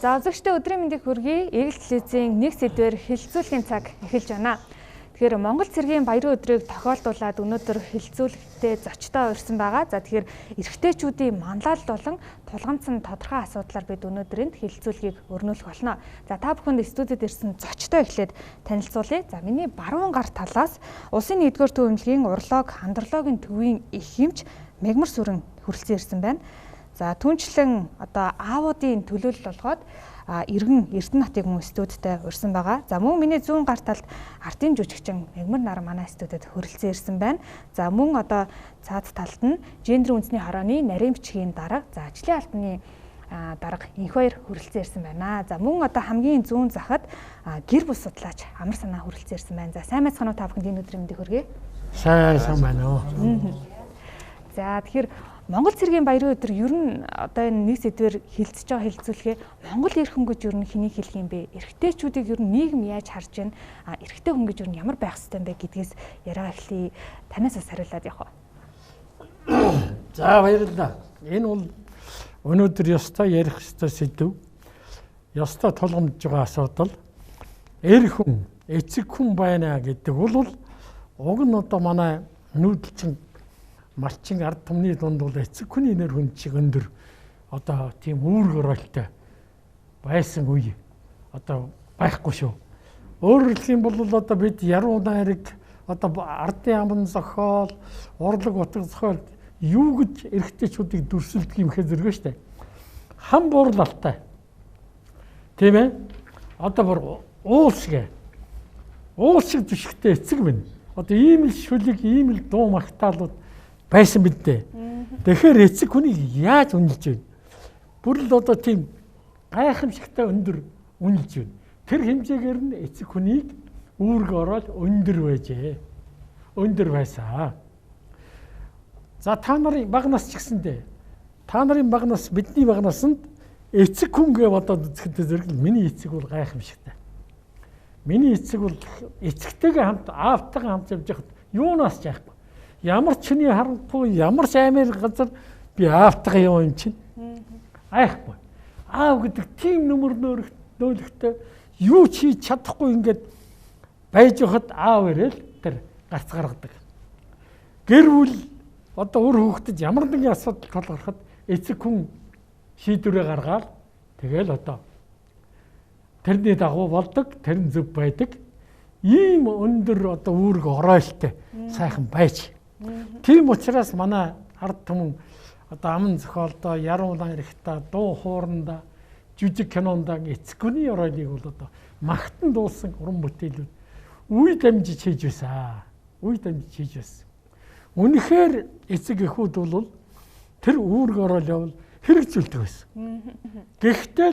За үзэгчдээ өдрийн мэндийг хүргэе. Эгэл телевизийн нэг сэдвээр хэлэлцүүлэхийн цаг эхэлж байна. Тэгэхээр Монгол цэргийн баярын өдрийг тохиолдуулаад өнөөдөр хэлэлцүүлэхдээ зочдоо урьсан байгаа. За тэгэхээр эрэгтэйчүүдийн манлайлал болон тулгамдсан тодорхой асуудлаар бид өнөөдөр энд хэлэлцүүлгийг өрнүүлэх болно. За та бүхэнд студид ирсэн зочдоо эхлээд танилцуулъя. За миний баруун гар талаас улсын 1-р төв эмнэлгийн урлог, хандрологийн төвийн их хэмж Мегмар сүрэн хүрэлцэн ирсэн байна. За түүнчлэн одоо аавуудын төлөөлөл болгоод иргэн Эрдэнэ хотын хүн студидтэй урьсан байгаа. За мөн миний зүүн гар талд ардын жүжигчин Мегмар нар манай студид хүрэлцэн ирсэн байна. За мөн одоо цаад талд нь гендер үндэсний хорооны нарийн бичгийн дарга, за ажлын албаны дарга инх баяр хүрэлцэн ирсэн байна. За мөн одоо хамгийн зүүн захад гэр бүл судлаач Амар санаа хүрэлцэн ирсэн байна. За сайн мэцхан уу та бүхэнд энэ өдрийн мэндийг хүргэе. Сайн байна уу. За тэгэхээр Монгол цэргийн баярын өдөр ер нь одоо энэ нэг сэдвээр хилцэж байгаа хэлэлцүүлэхээ Монгол эрх хүн гэж ер нь хэнийг хэлэх юм бэ? Эрэгтэйчүүдийг ер нь нийгэм яаж харж байна? Эрэгтэй хүн гэж ер нь ямар байх ёстой юм бэ гэдгээс яриа эхлэе. Танаас бас хариулаад явах уу? За баярлалаа. Энэ бол өнөөдөр ёстой ярих ёстой сэдв. Ёстой тулгамдж байгаа асуудал. Эрх хүн, эцэг хүн байна гэдэг бол уг нь одоо манай нүүдэлчин малчин ард түмний дунд бол эцэг хүний нэр хүн чиг өндөр одоо тийм үүрэг оролттой байсан үе одоо байхгүй шүү. Өөрөөр хэлэх юм бол одоо бид яруу найраг одоо ардын аман зохиол, урлаг утга зохиол юу гэж эрэгтэйчүүдийг дүрсэлдэг юм хэ зэрэг шүү дээ. Хам буурлалтай. Тийм ээ? Одоо бүр уул шиг зүшгтэй эцэг минь. Одоо ийм л шүлэг, ийм л дуу магтаалууд байсан бидээ. Тэгэхээр эцэг хүнийг яаж үнэлж вэ? Бүр л одоо тийм гайхамшигтай өндөр үнэлж байна. Тэр хэмжээгээр нь эцэг хүнийг үүрэг ороод өндөр байжээ. Өндөр байсан. За та нарын багнаас ч гэсэндээ та нарын багнаас бидний багнаасанд эцэг хүн гэж бодоод үзэхдээ зэрэг миний эцэг бол гайхамшигтай. Миний эцэг бол эцэгтэйгээ хамт аавтайгаа хамт явж байхад юунаас ч яахгүй. Ямар ч хүний харахгүй, ямар ч аймаар газар би аавтайгаа яваа юм чинь. Айхгүй. Аав гэдэг тийм нөөлөгтэй юу ч хийж чадахгүй ингээд байж хад аав ирээл тэр гарц гаргадаг. Гэр бүл одоо өөр хүүхдэд ямар нэгэн асуудал тулгархад эцэг хүн шийдвэрээ гаргаад тэгэл одоо тэрний дагуу болдог, тэр нь зөв байдаг. Ийм өндөр одоо үүрэг оройлтой сайхан байж. Тийм учраас манай ард түмэн одоо аман зохиолдоо, яруу найрагтаа, дуу хоорондоо, жүжиг кинондоо эцэг хүний оройлыг бол одоо магтан дуулсан уран бүтээлүүд үе дамжиж хийж байсан. Үе дамжиж хийж байсан. Үнэхээр эцэг эхүүд бол тэр үүрэг оройлоо бол хэрэгжүүлдэг байсан. Гэхдээ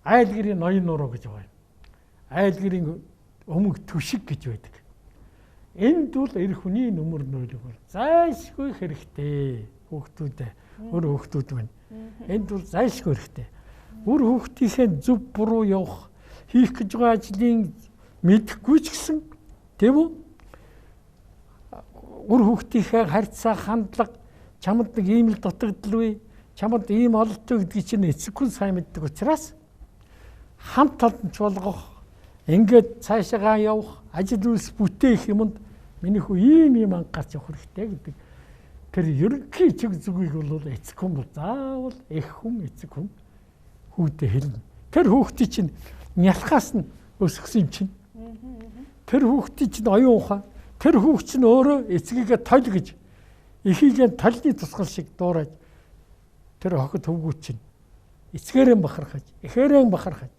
айл гэрийн ноён нуруу гэж байна. Айл гэрийн өмг түшиг гэж байдаг. Энд бол эрх хүний нөмөр нөлөг бол зайлшгүй хэрэгтэй. Хүүхдүүдээ, өөр хүүхдүүд байна. Энд бол зайлшгүй хэрэгтэй. Өөр хүүхдийнхээ зөв буруу явах, хийх гэж байгаа ажлын мэдэхгүй ч гэсэн тийм үү? Өөр хүүхдийнхээ харьцаа, хандлага чамд нэг ийм л дутагдaltaй, чамд ийм ололтой гэдгийг чинь эцэг хүн сайн мэддэг учраас хамт олонч болгох, ингээд цаашаа явах, ажил үйлс бүтээх юмд миний хүү ийм анхаарч явах хэрэгтэй гэдэг. Тэр ерөнхий чиг зүгийг бол эцэг хүн бол заавал эх хүн, эцэг хүн хүүдэд хэлнэ. Тэр хүүхдийн чинь нялхаас нь өсгсөн юм чинь. Тэр хүүхдийн чинь оюун ухаан, тэр хүүхд чинь өөрөө эцгийгээ тол гэж эхийгээ толны тусгал шиг дуурайж тэр хохид хөвгүүд чинь эцгээрээ бахархаж, эхээрээ бахархаж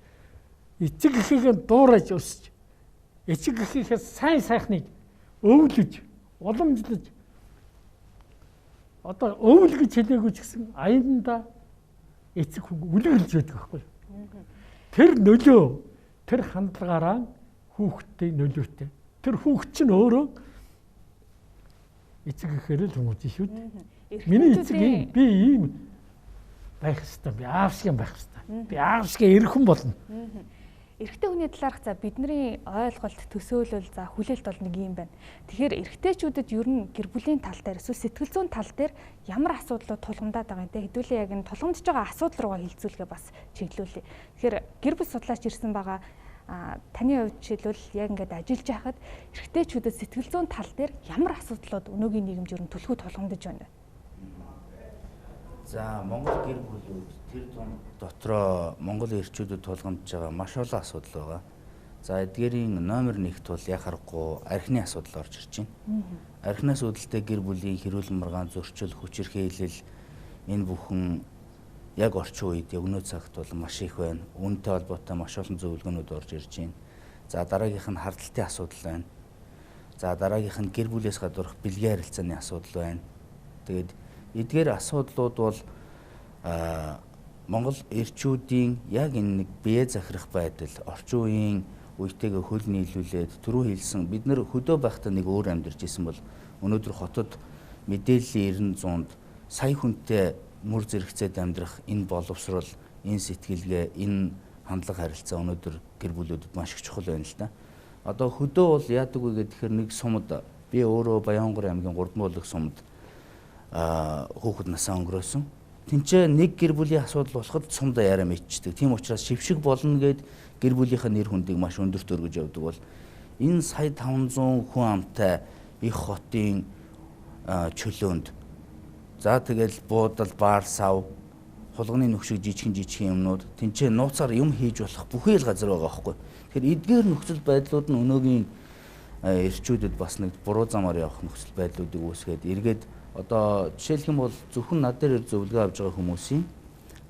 эцэг эхийгээ дуурайж өсч эцэг эхийнхээ сайн сайхныг өвлөж, уламжлаж одоо өвл гэж хэлээгүй ч гэсэн аяндаа эцэг хүн үлгэрлж байдаг байхгүй. Тэр нөлөө, тэр хандлагаараа хүүхдтэй нөлөөтэй. Тэр хүүхд чинь өөрөө эцэг эхээр л хүмүүж шүү дээ. Миний эцэг ийм, би ийм байх ёстой, би аав шиг байх ёстой. Би аав шиг эрхэн болно. эрэгтэй хүний талаарх за бидний ойлголт төсөөлөл за хүлээлт бол нэг юм байна. Тэгэхээр эрэгтэйчүүдэд ер нь гэр бүлийн тал дээр эсвэл сэтгэл зүйн тал дээр ямар асуудлууд тулгамдаад байгаа юм те хэдүүлээ яг энэ тулгамдж байгаа асуудал руугаа хилцүүлгээ бас чиглүүлээ. Тэгэхээр гэр бүл судлаач ирсэн байгаа таны хувьд жишээлбэл яг ингээд ажиллаж байхад эрэгтэйчүүдэд сэтгэл зүйн тал дээр ямар асуудлууд өнөөгийн нийгэмд ер нь түлхүү тулгамдж байна вэ? За Монгол гэр бүлүүд тэр дотроо Монгол эрчүүдэд тулгамдж байгаа маш олон асуудал байгаа. За эдгээрийн номер 1-т бол яг харахгүй архины асуудал орж ирж байна. Архинаас үүдэлтэй гэр бүлийн хэрүүл маргаан зөрчил, хүчирхийлэл энэ бүхэн яг орчин үед өвнөө цагт бол маш их байна. Үүнтэй холбоотой маш олон зөвлөгөөнүүд орж ирж байна. За дараагийнх нь хардталтын асуудал байна. За дараагийнх нь гэр бүлээс гадуурх бэлгийн харилцааны асуудал байна. Тэгээд эдгээр асуудлууд бол Монгол эрчүүдийн яг энэ нэг бие захирах байдал орчин үеийн үетэйгээ хөл нийлүүлээд түрүү хэлсэн бид нар хөдөө байхдаа нэг өөр амьдарч исэн бол өнөөдөр хотод мэдээллийн 900-д сая хүнтэй мөр зэрэгцээд амьдрах энэ боловсрол, энэ сэтгэлгээ, энэ хандлага харилцаа өнөөдөр гэр бүлүүдэд маш их чухал байна л да. Одоо хөдөө бол яадаг вэ гэхээр нэг сумд би өөрөө Баянгор аймгийн 3 болог сумд хүүхэд насаа өнгөрөөсөн. Тинчээ нэг гэр бүлийн асуудал болоход сумдаа яриа мэдчихдэг. Тийм учраас шившиг болно гэд гэр бүлийнхээ нэр хүндийг маш өндөрт өргөж явдаг бол энэ сая 500 хүн амтай их хотын чөлөөнд за тэгэл буудал, баар, сав, хулганы нөхшиг жижигхэн юмнууд тинчээ нууцаар юм хийж болох бүхий л газар байгаа байхгүй. Тэгэхээр эдгээр нөхцөл байдлууд нь өнөөгийн эрчүүдэд бас нэг буруу замаар явах нөхцөл байдлуудыг үүсгээд эргээд одоо жишээлх юм бол зөвхөн над дээр зөвлөгөө авж байгаа хүмүүсийн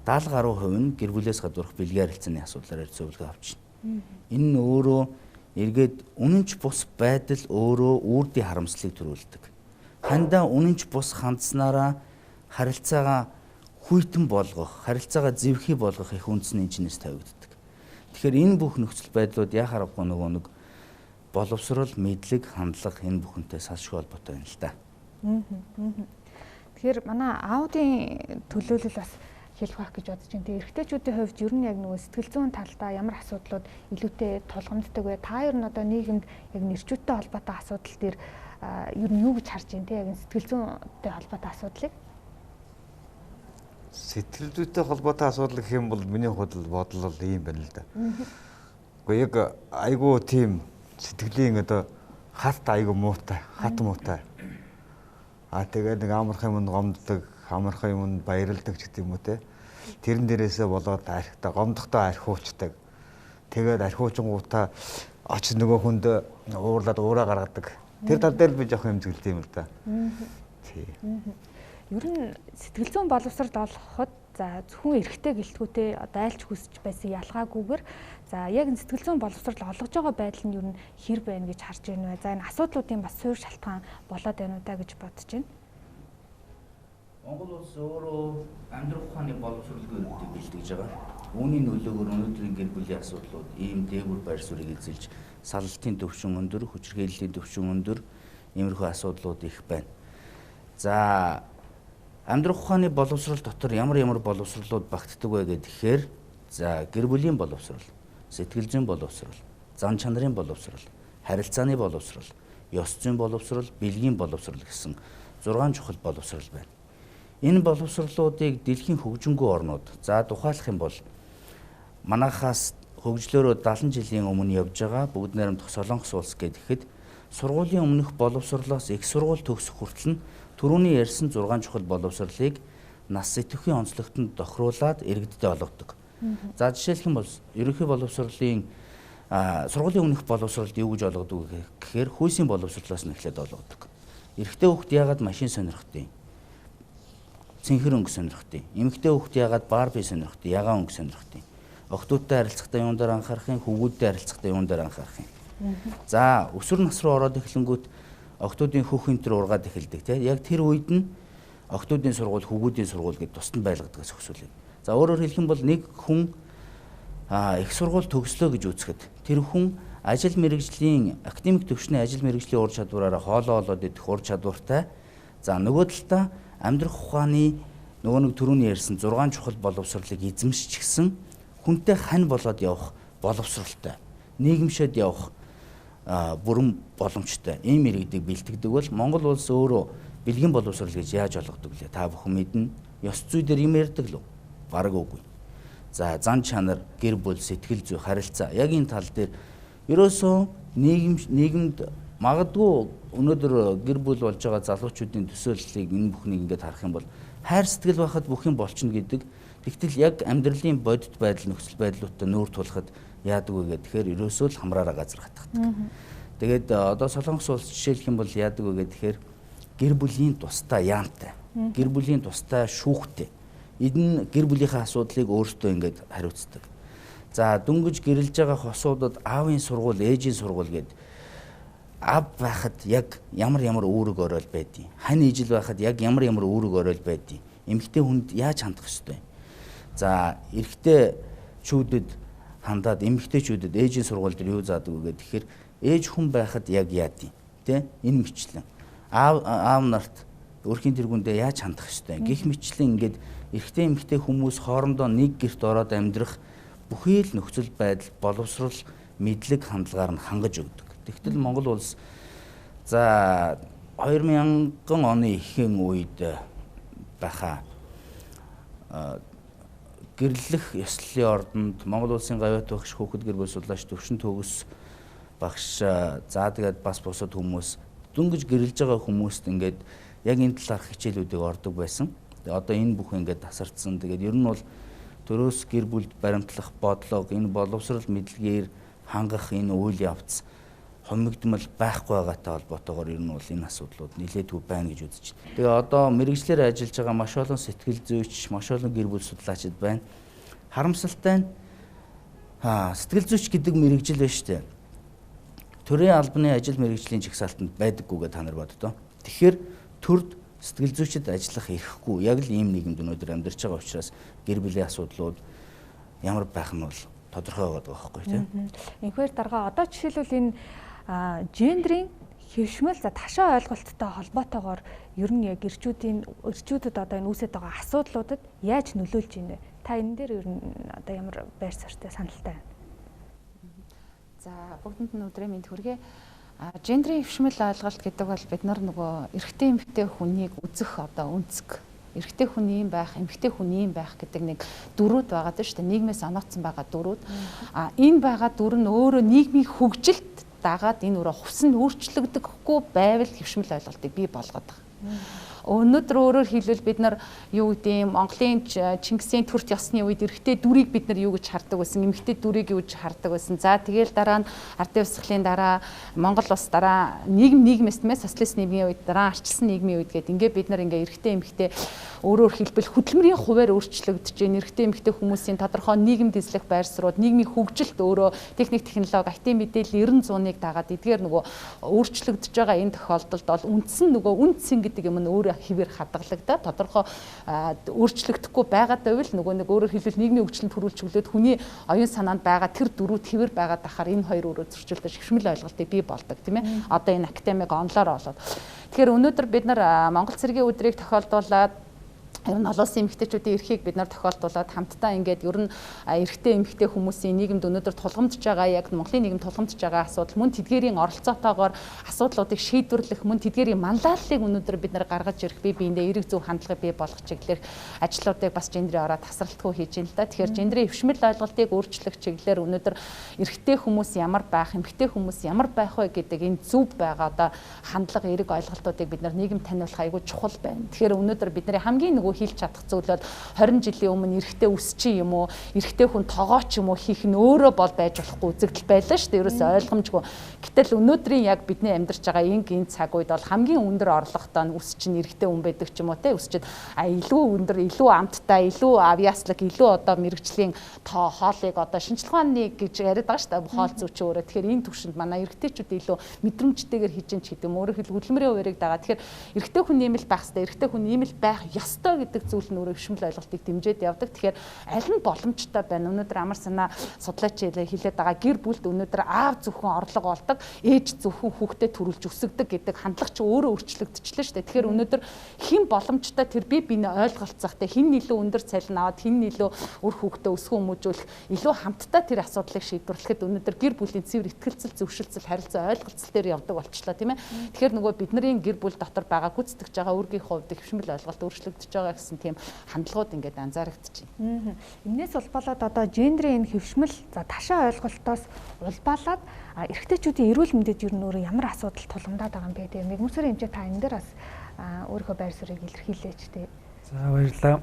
70 гаруй хувь нь гэр бүлээс гадуурх бэлгийн харилцааны асуудлаар зөвлөгөө авч байна. Энэ нь өөрөө эргээд үнэнч бус байдал өөрөө үрдийн харамслыг төрүүлдэг. Хандаа үнэнч бус хандсанараа харилцаагаа хүйтэн болгох, харилцаагаа зэвхий болгох их үндэсний инженеэс тавигддаг. Тэгэхээр энэ бүх нөхцөл байдлууд яа харахгүй нөгөө нэг боловсрол, мэдлэг, хандлага энэ бүхэнтэй салшгүй холбоотой байна л да. Тэгэхээр манай аудийн төлөөлөл бас хэлэх байх гэж бодож байна. Тэгээ эрэгтэйчүүдийн хувьд ер нь яг нөгөө сэтгэл зүйн талдаа ямар асуудлууд илүүтэй тулгамддаг вэ? Та ер нь одоо нийгэмд яг нэрчүүдтэй холбоотой асуудал дээр ер нь юу гэж харж байна те яг сэтгэл зүйнтэй холбоотой асуудлыг? Сэтгэл зүйтэй холбоотой асуудал гэх юм бол миний бодол ийм байна л да. Гэхдээ яг айгүй тийм сэтгэлийн одоо хат айгүй муутай, хат муутай. Тэгээд нэг амархан юм гомддог, амархан юм баярлдаг ч гэдэг юм уу те. Тэрэн дээрээсээ болоод архитаа гомдохдоо архиучдаг. Тэгээд архиучингуудаа очиж нөгөө хүнд уурлаад уураа гаргадаг. Тэр тал дээр би жоох юм зөвлөд юм л да. Тий. Ер нь сэтгэл зүйн боловсрол олоход за зөвхөн эрэгтэй гэлтгүүтэй одоо айлч хүсэж байсан ялгаагүйгээр за яг сэтгэл зүйн боловсрол олгож байгаа байдал нь ер нь хэр байна гэж харж байна вэ? За энэ асуудлуудын бас суурь шалтгаан болоод байна уу та гэж бодож байна. Монгол улс өөрөө амьдрах ухааны боловсролгүй бэлтгэж байгаа. Үүний нөлөөгөөр өнөөдрийн гэр бүлийн асуудлууд ийм дээгүүр байр суурийг эзэлж саллтын төвшин өндөр, хүчирхийллийн төвшин өндөр иймэрхүү асуудлууд их байна. За амьдрах ухааны боловсрол дотор ямар боловсролууд багтдаг вэ гэхээр за гэр бүлийн боловсрол, сэтгэл зүйн боловсрол, зан чанарын боловсрол, харилцааны боловсрол, ёс зүйн боловсрол, бэлгийн боловсрол гэсэн 6 чухал боловсрол байна. Энэ боловсролуудыг дэлхийн хөгжингүй орнууд за тухайлах юм бол манайхаас хөгжлөөрөө 70 жилийн өмнө явж байгаа бүгд найрамдах Солонгос улс гэхэд сургуулийн өмнөх боловсролоос их сургууль төгсөх хүртэл нь түрүүний ярьсан 6 чухал боловсролыг нас сэтгэхийн онцлогтод тохируулаад иргэдтэй олгодог. За жишээлх юм бол ерөнхий боловсролын сургуулийн өмнөх боловсролд юу гэж олгодог гэхээр хүйсийн боловсролоос нь эхлээд олгодог. Эрэгтэй хүүхд яагаад машин сонирхдаг юм? Цэнхэр өнгө сонирхдаг. Эмэгтэй хүүхд яагаад барби сонирхдаг, ягаан өнгө сонирхдаг. Охтуудтай харилцахдаа юун дээр анхаарах юм, хүүгүүдтэй харилцахдаа юун дээр анхаарах юм. За өсвөр нас руу ороод эхлэнгүүт охтуудын хөхөн төр ургаад эхэлдэг тийм. Яг тэр үед нь охтуудын сургууль, хүүгүүдийн сургууль гэдээ тусад байлгадаг зөвсүүлээ. За өөрөөр хэлэх юм бол нэг хүн их сургууль төгслөө гэж үзэхэд тэр хүн ажил мэргэжлийн академик төвшний ажил мэргэжлийн ур чадвараараа хоолоо олоод идэх ур чадвартай. За нөгөө талдаа амьдрах ухааны нөгөө нэг түрүүний ярьсан 6 чухал боловсролыг эзэмшчихсэн хүнтэй хань болоод явах боловсролтой, нийгэмшээд явах бүрэн боломжтой ийм иргэдийг бэлтгэдэг бол Монгол улс өөрөө бэлгийн боловсрол гэж яаж олгодог лээ? Та бүхэн мэднэ. Ёс зүй дээр юм ярьдаг л уу? Бараг үгүй. За зан чанар, гэр бүл, сэтгэл зүй, харилцаа яг энэ тал дээр ерөөсөө нийгэмд магадгүй өнөөдөр гэр бүл болж байгаа залуучуудын төсөөллийг энэ бүхнийг ингээд харах юм бол хайр сэтгэл байхад бүх юм болчихно гэдэг. Тэгтэл яг амьдралын бодит байдал, нөхцөл байдлуудтай нүүр тулахад яадаг вэ гэхээр ерөөсөө л хамраараа газар хатгадаг. Тэгээд одоо Солонгос улс жишээлх юм бол яадаг вэ гэхээр гэр бүлийн тустай яамтай, гэр бүлийн тустай шүүхтэй. Энэ гэр бүлийнхээ асуудлыг өөртөө ингээд хариуцдаг. За дөнгөж гэрэлж байгаа хосуудад аавын сургууль, ээжийн сургууль гэдэг ав байхад яг ямар үүрэг оройл байдیں۔ Хань ижил байхад яг ямар үүрэг оройл байдیں۔ Эмэгтэй хүнд яаж хандах ёстой юм? За эрэгтэй чүүдэд хандаад эмэгтэйчүүдэд ээжийн сургууль дээр юу заадаг вэ гэхээр ээж хүн байхад яг яадیں۔ Тэ? Энэ мэтчлэн аав нарт өрхийн тэргүүндээ яаж хандах ёстой юм? Гэх мэтчлэн ингээд эрэгтэй эмэгтэй хүмүүс хоорондоо нэг гэрт ороод амьдрах бүхий л нөхцөл байдал, боловсрол, мэдлэг, хандлагаар нь хангаж өгдөг. Тэгтэл Монгол улс за 2000 оны ихэнх үед байхаа гэрлэх ёслолын ордонд Монгол улсын гавьяат багш, хүүхэд гэр бүл судлаач, төвшин төгс багш за тэгээд бас бусад хүмүүс дөнгөж гэрлэж байгаа хүмүүст ингээд яг энэ талаарх хичээлүүдийг ордог байсан. Тэгээ одоо энэ бүх ингээд тасардсан. Тэгээд ер нь бол төрөөс гэр бүлд баримтлах бодлого, энэ боловсрол мэдлэгээр хангах энэ үйл явц хомигдмал байхгүй байгаатай холбоотойгоор ер нь бол энэ асуудлууд нэлээдгүй байна гэж үзэж байна. Тэгээ одоо мэрэгчлэр ажиллаж байгаа маш олон сэтгэл зүйч, маш олон гэр бүл судлаачид байна. Харамсалтай нь сэтгэл зүйч гэдэг мэрэгжил байна шүү дээ. Төрийн албаны ажил мэрэгжлийн жагсаалтанд байдаггүйгээ та нар боддоо. Тэгэхээр төрд сэтгэл зүйчид ажиллах эрхгүй. Яг л ийм нийгэмд өнөөдөр амьдарч байгаа учраас гэр бүлийн асуудлууд ямар байх нь бол тодорхой байгаа байхгүй тийм. Инхээр дарга одоо жишээлбэл энэ гендрийн хэвшмэл за ташаа ойлголттой холбоотойгоор ер нь яг эрчүүдэд одоо энэ үүсэж байгаа асуудлуудад яаж нөлөөлж байна вэ? Та энэ дээр ер нь одоо ямар байр суурьтай саналтай байна? За бүгдэнд нь өдрийн мэнд хүргэе. Гендрийн хэвшмэл ойлголт гэдэг бол бид нар нөгөө эрэгтэй эмэгтэй хүнийг үзэх одоо үнцэг, эрэгтэй хүн ийм байх, эмэгтэй хүн ийм байх гэдэг нэг дүрүүд байгаа даа шүү дээ. Нийгмээс онооцсон байгаа дүрүүд. Энэ байгаа дүр нь өөрөө нийгмийн хөгжилд дагаад энэ өөрөө хувьсан өөрчлөгдөхгүй байвал хэвшмэл ойлголтыг бий болгоод байгаа. Өнөөдөр өөрөөр хэлбэл бид нар юу гэдэг юм Монголын Чингисийн төрт ёсны үед эрэгтэй дүрийг бид нар юу гэж хардаг байсан, эмэгтэй дүрийг юу гэж хардаг байсан. За тэгэл дараа нь ардын хувьсгалын дараа Монгол улс дараа нийгмээс социалист нийгмийн үед дараа арчилсан нийгмийн үед гээд ингээд бид нар ингээ эрэгтэй эмэгтэй өөрөөр хэлбэл хөдөлмөрийн хуваар өөрчлөгдөж байна. Эрэгтэй эмэгтэй хүмүүсийн тодорхой нийгэмд эзлэх байр суурь, нийгмийн хөгжилт өөрөө техник технологи, IT мэдээлэл 90 100-ыг дагаад эдгээр нөгөө өөрчлөгдөж байгаа энэ тохиолдолд бол үндсэн нөгөө үндсэн гэдэг юм нь өөрөө хэвээр хадгалагдаад тодорхой өөрчлөгдөхгүй байгаад байвал нөгөө нэг өөрөөр хэлбэл нийгмийн хөгжилөнд хүрүүлж өглөөд хүний оюун санаанд байгаа тэр дөрүүд хэвээр байгаад ахаар энэ хоёр өөрөө зөрчилдөж хэвшмэл ойлголтыг бий болдог тийм ээ. Одоо энэ академик онлоор болоод. Тэгэхээр өнөөдөр бид нар Монгол цэргийн өдрийг тохиолдуулаад ер нь олон улсын эмэгтэйчүүдийн эрхийг бид нар тохиолдуулаад хамтдаа ингээд ер нь эрэгтэй эмэгтэй хүмүүсийн нийгэмд өнөөдөр тулгамдж байгаа яг Монголын нийгэм тулгамдж байгаа асуудал мөн тэдгээрийн оролцоотойгоор асуудлуудыг шийдвэрлэх мөн тэдгээрийн манлайллыг өнөөдөр бид нар гаргаж ирэх бие биендээ эерэг зөв хандлагыг бий болгох чиглэлээр ажлуудыг бас гендрийн ороод тасралтгүй хийж байна л да. Тэгэхээр гендрийн хэвшмэл ойлголтыг өөрчлөх чиглэлээр өнөөдөр эрэгтэй хүмүүс ямар байх, эмэгтэй хүмүүс ямар байх вэ гэдэг энэ зөв байгаа одоо хандлага эерэг ойлголтуудыг бид нар нийгэм таниулах аягүй чухал байна. Тэгэхээр өнөөдөр бидний хамгийн хийлж чадах зүйлүүд 20 жилийн өмнө эрэгтэй үсчин юм уу, эрэгтэй хүн тогооч юм уу хийх нь өөрөө бол байж болохгүй үзэгдэл байлаа шүү дээ. Ерөөсөө ойлгомжгүй. Гэтэл өнөөдрийн яг бидний амьдарч байгаа энэ цаг үед бол хамгийн өндөр орлоготой нь үсчин эрэгтэй хүн байдаг ч юм уу те. Үсчихэд илүү өндөр, илүү амттай, илүү авьяаслаг, илүү одоо мэрэгжлийн хоолыг одоо шинжлэх ухааны гэж яриад байгаа шүү дээ. Хоол зүйч өөрөө. Тэгэхээр энэ төвшөнд манай эрэгтэйчүүд илүү мэдрэмжтэйгээр хийж ин ч гэдэг юм. Өөрөөр хэлбэл хөдөлмөрийн хуваарийг дагаа. Тэгэхээр эрэгтэй хүн ийм л байх хэвээр, эрэгтэй хүн ийм л байх ёстой гэдэг зүйл нь өөрөө хөвшмөл ойлголтыг дэмжиж явдаг. Тэгэхээр аль нь боломжтой байна? Өнөөдөр амар санаа судлаач хэлээд байгаа гэр бүлд өнөөдөр аав зөвхөн орлого олдог, ээж зөвхөн хүүхдэд төрүүлж өсгдөг гэдэг хандлага чи өөрөө өөрчлөгдчихлээ шүү дээ. Тэгэхээр өнөөдөр хэн боломжтой тэр бие биенээ ойлголцох те хэн илүү өндөр цалин аваад хэн илүү үр хүүхдэд өсгөн хүмүүжүүлэх илүү хамтдаа тэр асуудлыг шийдвэрлэхэд өнөөдөр гэр бүлийн цэвэр итгэлцэл зөвшөлтсөл харилцаа ойлголцол дээр явдаг болчихлоо тийм ээ. Тэгэхээр нөгөө бидний гэр бүл дотор байгаа гүйцэтгэж байгаа үүргийн хувьд хөвшмөл ойлголт өөрчлөгдөж байгаа гэсэн тийм хандлагууд ингээд анзаарэгдэж байна. Энээс улбалаад одоо гендрийн энэ хөвшмөл за ташаа ойлголтоос улбалаад эрэгтэйчүүдийн эрүүл мэндэд ер нь өөрөө ямар асуудал тулгамдаад байгаа юм бэ? Тэгээ мэгмүсэрийн хэмжээ та энэ дээр бас өөрийнхөө байр суурийг илэрхийлээч тий. За баярлалаа.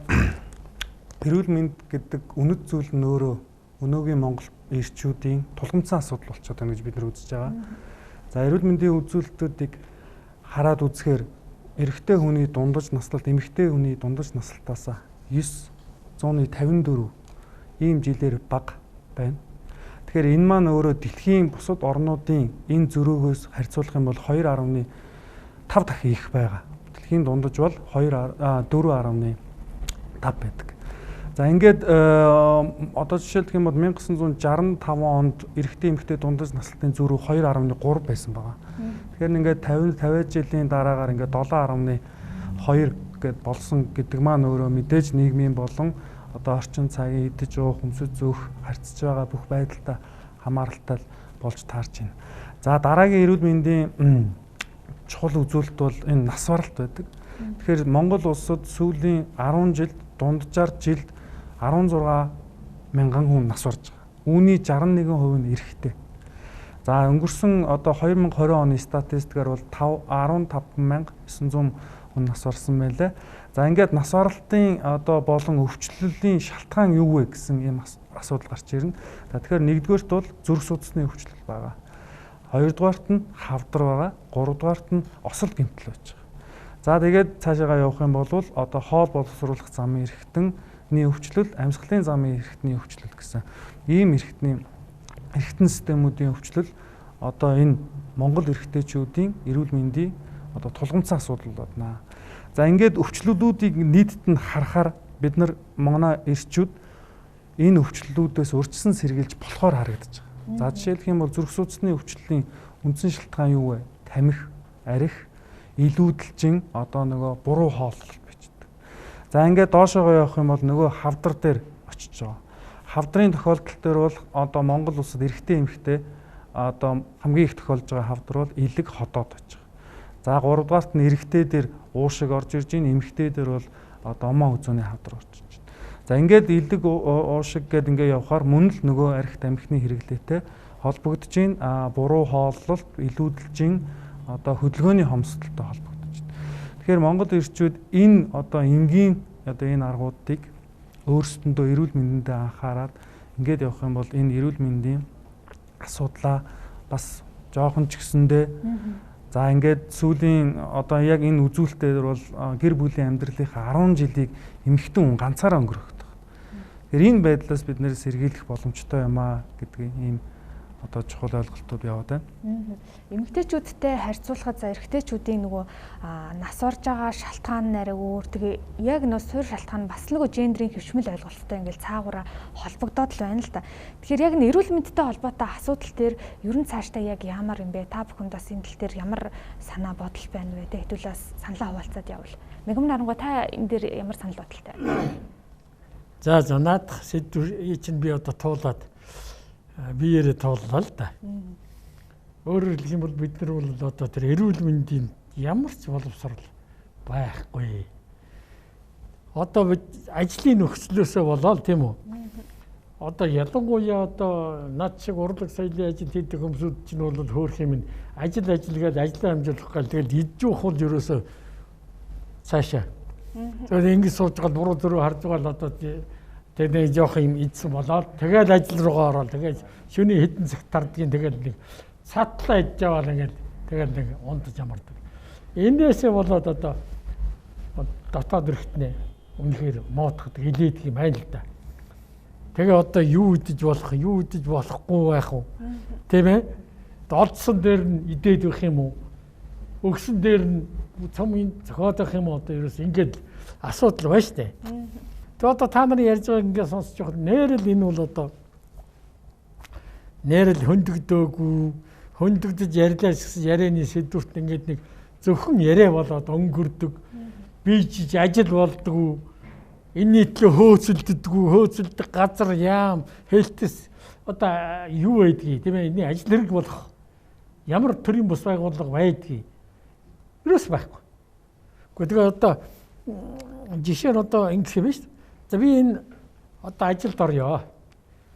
Эрүүл мэнд гэдэг үнэт зүйл нь өөрөө өнөөгийн Монгол эрчүүдийн тулгымцсан асуудал болчиход байна гэж бид нар үзэж байгаа. За эрүүл мэндийн үзүүлэлтүүдийг хараад үзэхээр эрэгтэй хүний дундаж наслалт эмэгтэй хүний дундаж наслалтаас 954 ийм жилээр бага байна. Тэгэхээр энэ маань өөрөө дэлхийн бусад орнуудын энэ зөрөөгөөс харьцуулах юм бол 2.5 дахин их байгаа. Дэлхийн дундаж бол 4.5 байдаг. За ингээд одоо жишээлбэл юм бол 1965 онд эрэгтэй эмэгтэй дундаж наслалтын зөрүү 2.3 байсан байгаа. Тэгэхээр ингээд 50 жилийн дараагаар ингээд 7.2 гэд болсон гэдэг маань өөрөө мэдээж нийгмийн болон одоо орчин цагийн идэж уух, өмсөж зөөх, харьцаж байгаа бүх байдалтай хамааралтай болж таарч байна. За дараагийн эрүүл мэндийн чухал үзүүлэлт бол энэ нас баралт байдаг. Тэгэхээр Монгол улсад сүүлийн 10 жилд дунджаар жилд 16 мянган хүн нас барж байгаа. Үүний 61% нь эрэгтэй. За өнгөрсөн одоо 2020 оны статистикаар бол 15,900 хүн нас барсан байлаа. За ингээд нас баралтын одоо болон өвчлөлийн шалтгаан юу вэ гэсэн ийм асуудал гарч ирнэ. За тэгэхээр нэгдүгээрт бол зүрх судасны өвчлөл байгаа. Хоёрдугаарт нь хавдар байгаа. Гуравдугаарт нь осол гэмтэл байж байгаа. За тэгээд цаашаа явах юм бол одоо хоол боловсруулах замын эрхтэнний өвчлөл, амьсгалын замын эрхтний өвчлөл гэсэн ийм эрхтэн системүүдийн өвчлөл одоо энэ Монгол эрэгтэйчүүдийн эрүүл мэндийн одоо тулгымцсан асуудал байна. За ингээд өвчлөлүүдийг нийтэд нь харахаар бид нар манай эрчүүд энэ өвчлөлүүдээс урьдчилан сэргийлж болохоор харагдаж байгаа. За жишээлх юм бол зүрх судасны өвчлөлийн үндсэн шалтгаан юу вэ? Тамхи, арх, илүүдэлжин одоо нөгөө буруу хооллолт бичдэг. За ингээд доошоогоо явах юм бол нөгөө хавдар дээр очиж байгаа. Хавдрын тохиолдол дээр бол одоо Монгол улсад эрэгтэй эмэгтэй одоо хамгийн их тохиолж байгаа хавдар бол илэг ходоод байж байгаа. За 3 дугаарт нь эрэгтэй дээр уушиг орж ирж байна, эмэгтэй дээр бол одоо омоо үзүүний хавдар орж ирж байна. За ингээд илэг уушиг гэд ингээд явхаар мөн л нөгөө арх тамхины хэрэглээтэй холбогдож байна. Буруу хооллолт, илүүдэлжин одоо хөдөлгөөний хомсдолтой холбогдож байна. Тэгэхээр Монгол эрчүүд энэ одоо энгийн одоо энэ аргуудыг өөрсдөндөө эрүүл мэндэндээ анхаарад ингээд явах юм бол энэ эрүүл мэндийн асуудлаа бас жоохон ч гэсэндээ за ингээд сүүлийн одоо яг энэ үзүүлэлтээр бол гэр бүлийн амьдралынхаа 10 жилийг эмэгтэй хүн ганцаараа өнгөрөхөд байна. Тэгэхээр энэ байдлаас бид нэр сэргийлэх боломжтой юм аа гэдгийг ийм одоо чухал ойлголтууд яваад байна. Эмэгтэйчүүдтэй харьцуулахад за эрэгтэйчүүдийн нөгөө нас орж байгаа шалтгаан нарай өөр тэгээ яг нөө суурь шалтгаан бас нөгөө гендрийн хөвшмөл ойлголттой ингээл цаагаараа холбогдоод л байна л да. Тэгэхээр яг эрүүл мэндтэй холбоотой асуудал дээр ер нь цаашдаа яг ямар юм бэ? Та бүхэнд бас энэ тал дээр ямар санаа бодол байна вэ? Тэ хэдүүлээс саналаа хуваалцаад явбал. Мэгмэн Нарангуй та энэ дээр ямар санал бодолтой байна? За наадах сэдв чинь би одоо туулаад биеэрээ тооллоо л да. Өөрөөр хэлэх юм бол бид нар бол одоо тэр эрүүл мэндийн ямар ч боловсрол байхгүй. Одоо бид ажлын нөхцлөөсөө болоод тийм үү? Одоо ялангуяа одоо над шиг урлаг соёлын ажил хийдэг хүмүүсүүд чинь бол хөөх юм ажил гээд ажлаа хамжуулах гал тэгэл идж уухал ерөөсөө цаашаа. Тэгээд ингэж сууж байгаа буруу зөрөө харж байгаа л одоо тэгээд жоох юм идсэн болоод тэгээд ажил руугаа ороод тэгээд шөнийн хэдэн цагт тардгийн тэгээд нэг цатлаа идж яваад ингээд тэгээд нэг ундаж ямардаг. Энээсээ болоод одоо дотоод өрхтнээ үнэхээр моотхдаг илээдэг юм байна л да. Тэгээ одоо юу идэж болох, юу идэж болохгүй байх уу? Тийм ээ? Олдсон дээр нь идээд өгөх юм уу? Өгсөн дээр нь цомын зохиодох юм одоо ерөөс ингээд асуудал байна штэ. Тэгээ одоо та нарын ярьж байгаа ингээд сонсож байгаа нэрэл энэ бол одоо нэрэл хөндөгдөж ярьлаа гэсэн ярианы сэдвүрт ингээд нэг зөвхөн яриа болоод өнгөрдөг, бийжиж ажил болдгоо, энэ нийтлээ хөөцөлдөг газар яам хэлтэс одоо юу байдгийг тийм ээ, энэ ажил хэрэг болох ямар төрлийн бус байгууллага байдгийг юус байхгүй. Гэхдээ одоо жишээ нь одоо ингэх юм биш. За би энэ одоо ажилд орё.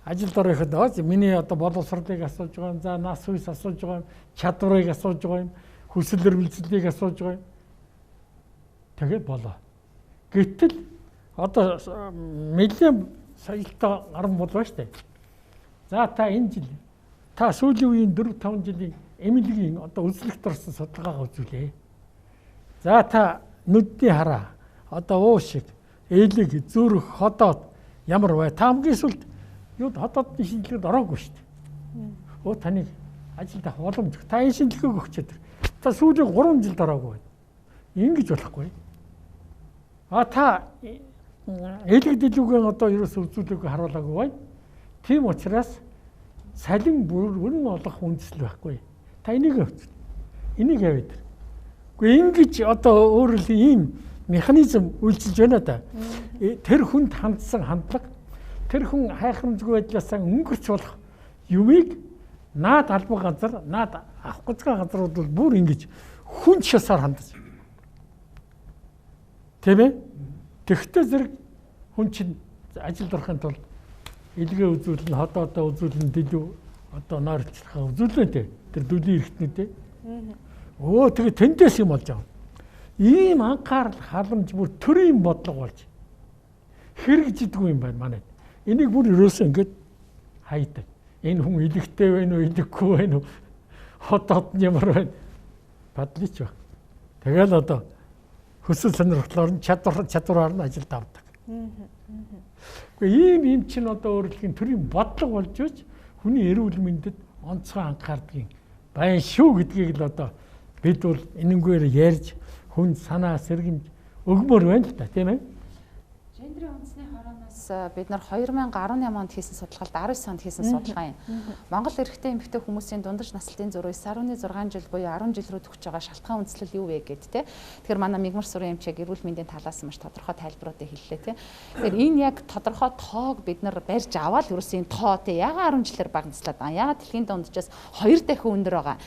Ажилд ороход миний одоо боловсролыг асууж байгаа юм. За нас үйс асууж байгаа юм. Чадварыг асууж байгаа юм. Хүсэл эрмэлзлийг асууж байгаа юм. Тэгээд болоо. Гэтэл одоо нэлээд соёлтой арга бол байна шүү дээ. За та энэ жил та сүүлийн үеийн 4-5 жилийн эмнэлгийн одоо үзлэгт орсон судалгаагаа үзүүлээ. За та нүдний хараа одоо уушиг, ээлэг, зүрх, ходоод ямар бай? Та хамгийн сүлд юуд ходоодны шинжилгээнд ороогүй шүү дээ. Таныг ажилд авах боломж. Та энэ шинжилгээг өгчөөд. Та сүүлийн 3 жилд ороогүй байна. Ингэж болохгүй. Та ээлэг дэлгүүгийн одоо ерөөсөө үзүүлэлгүй харуулаагүй байна. Тийм учраас салин бүрэн олох үндэслэл байхгүй. Та энийг авч. Энийг аваад. Гэхдээ ингэж одоо өөрөөр ийм механизм үйлчилж байна да. Тэр хүнд хандсан хандлага, тэр хүн хайхрамжгүй байдлаасаа өнгөрч болох юмыг наад албан газар, наад авах гэж байгаа газрууд бол бүр ингэж хүн шасаар хандаж. Тийм ээ? Тэгхтээ зэрэг хүн чинь ажилд орохын тулд илгээ үзүүлнэ, ходоодоо үзүүлнэ, дэлүү одоо нойрчлахаа үзүүлнэ те. Тэр дүлийн эрхтнүүдээ. Тэгээ тэндээс юм болж байгаа. Ийм анхаарал халамж бүр төрийн бодлого болж хэрэгжидгүй юм байна манай. Энийг бүр ерөөсөө ингэж хайдаг. Энэ хүн илэгтэй байна уу, илэггүй байна уу? Ходоод нь ямар байна? Бодлооч ба. Тэгэл одоо хөсөл сонирхлоор нь чадвараар нь ажилд авдаг. Ийм юм чинь одоо өөрөлдгийн төрийн бодлого болж байж хүний эрүүл мэндэд онцгой анхаардгийн байна шүү гэдгийг л одоо бид бол энэнгээр ярьж хүн санаа сэргэмж өгмөр байна л та тийм ээ. Гендрийн үндэсний хорооноос бид нар 2018 онд хийсэн судалгаанд 19 онд хийсэн судалгаа юм. Монгол эрэгтэй эмэгтэй хүмүүсийн дундаж наслалтын зөрүү 9.6 жил буюу 10 жил рүү төгсөж байгаа шалтгаан үндэслэл юу вэ гэд те. Тэгэхээр манай мигмар сүрэн эмчээ эрүүл мэндийн талаас нь маш тодорхой тайлбаруудыг хэллээ те. Тэгэхээр энэ яг тодорхой тоог бид нар барьж аваад ерөөсөө энэ тоо те ягаад 10 жилээр багнацлаад байгаа. Ягаад дэлхийн дунджаас 2 дахин өндөр байгаа.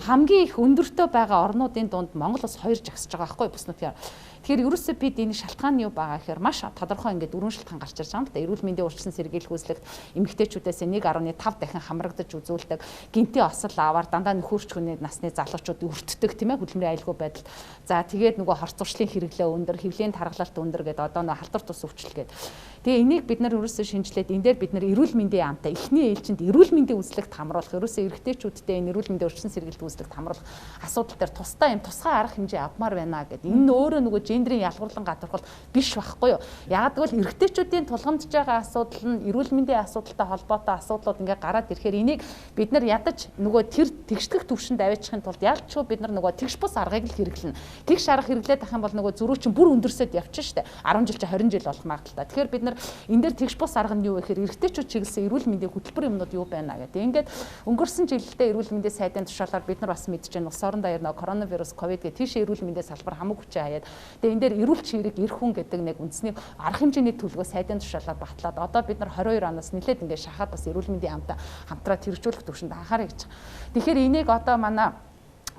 Хамгийн их өндөртөө байгаа орнуудын дунд Монгол бас 2 жагсаж байгаа байхгүй бус нутгаар. Тэгэхээр ерөөсөө бид энэ шалтгаан нь юу байгаа гэхээр маш тодорхой ингээд дөрвөн шалтгаан гарч ирж байгаа юм л да. Эрүүл мэндийн урьдчилан сэргийлэх үзлэгт эмэгтэйчүүдээс 1.5 дахин хамрагдаж үзүүлдэг. Гинтийн осол аваар дандаа нөхөрч хүний насны залуучууд өртдөг тийм ээ хөдөлмөрийн аюулгүй байдал. За тэгээд нөгөө хорц зуршлын хэрэглээ өндөр, хөвлийн тархалт өндөр гэдэг одоо нөгөө халдвар тус өвчлөл гэдэг. Тэгээ энийг бид нар ерөөсөө шинжилээд энэ дээр бид нар эрүүл мэндийн яамтай эхний ээлжинд эрүүл мэндийн үзлэгт хамруулах ерөөсөө эрэгтэйчүүдтэй энэ эрүүл мэндийн урьдчилан сэргийлэх үзлэгт хамруулах асуудал дээр тусдаа юм тусгай арга хэмжээ авмаар байна гэдэг. Энэ өөрөө нөгөө гендрийн ялгуурлан гадуурхал биш байхгүй юу? Яг гэвэл эрэгтэйчүүдийн тулгамдж байгаа асуудал нь эрүүл мэндийн асуудалтай холбоотой асуудлууд ингээ гараад ирэхээр энийг бид нар ядаж нөгөө тэр тэгшлэх төвшөнд аваачихын тулд ялчгүй бид нар нөгөө тэгш бус аргыг л хэрэглэнэ. Тэгш арга хэрэглээд ах юм бол нөгөө зөрүү чинь бүр өндөрсөд явчихна штэ. 10 жил чи 20 жил болох магадaltaй. Тэгэхээр бид нар энэ дээр тэгш бус арга нь юу вэ гэхээр эрэгтэйчүүд чиглэсэн эрүүл мэндийн хөтөлбөр юмнууд юу байна гэдэг. Ингээд өнгөрсөн жилдээ эрүүл мэндийн сайдын тушаалаар бид нар бас мэдж байна. Улс орон даяар нөгөө коронавирус ковид гэх тийш эрүүл мэндийн салбар хамаг хүчээ хаяад. Тэгээ энэ дээр эрүүл чирэг эр хүн гэдэг нэг үндэсний арга хэмжээний төлөвөө сайдын тушаалаар батлаад одоо бид нар 22 оноос нэлээд ингээд шахаад бас эрүүл мэндийн яамтай хамтраад хэрэгжүүлэх төвшөнд анхаарай гэж. Тэгэхээр энийг одоо манай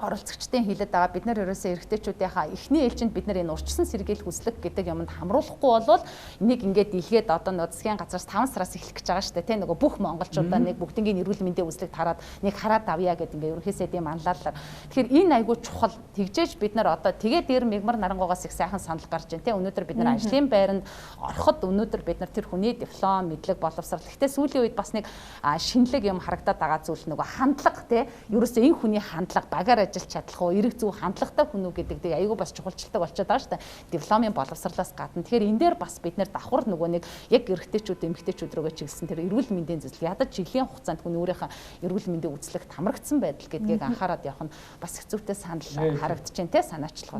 оролцогчдын хэлээд байгаа бид нар ерөөсөө эрэгтэйчүүдийнхаа эхний ээлжинд бид нар энэ урьдчилан сэргийлэх үзлэг гэдэг юмд хамруулахгүй болвол энийг ингээд илгээд одоо нөгөө засгийн газраас 5 сараас эхлэх гэж байгаа шүү дээ. Тэ нөгөө бүх монголчуудаа нэг бүгднийг эрүүл мэндийн үзлэг тараад нэг хараад авъя гэдэг ингээд ерөнхий сайдын манлайлалаар. Тэгэхээр энэ айгүй чухал тэгжээж бид нар одоо тэгээ дээр мигмар нарангугаас их сайхан санал гарч байна. Тэ өнөөдөр бид нар ажлын байранд ороход өнөөдөр бид нар тэр хүний диплом, мэдлэг, боловсрол. Гэхдээ сүүлийн үед бас нэг шинэлэг юм харагдаад байгаа зүйл нөгөө хандлага тэ ерөөсөө энэ хүний хандлага багаараа ажиллаж чадах уу, эрэг зөв хандлагатай хүн үү гэдэг айгүй бас чухалчилдаг болчиход байгаа шүү дээ. Дипломын боловсролоос гадна. Тэгэхээр энэ дээр бас бид нэр давхар нөгөө нэг яг эрэгтэйчүүд эмэгтэйчүүд рүүгээ чиглэсэн тэр эрүүл мэндийн зөвлөл ядаж жилийн хугацаанд хүн өөрийнхөө эрүүл мэндийн үзлэгт хамрагдсан байдал гэдгийг анхаарал явах нь бас хэцүүтэй санал харагдаж байна те санаачлал.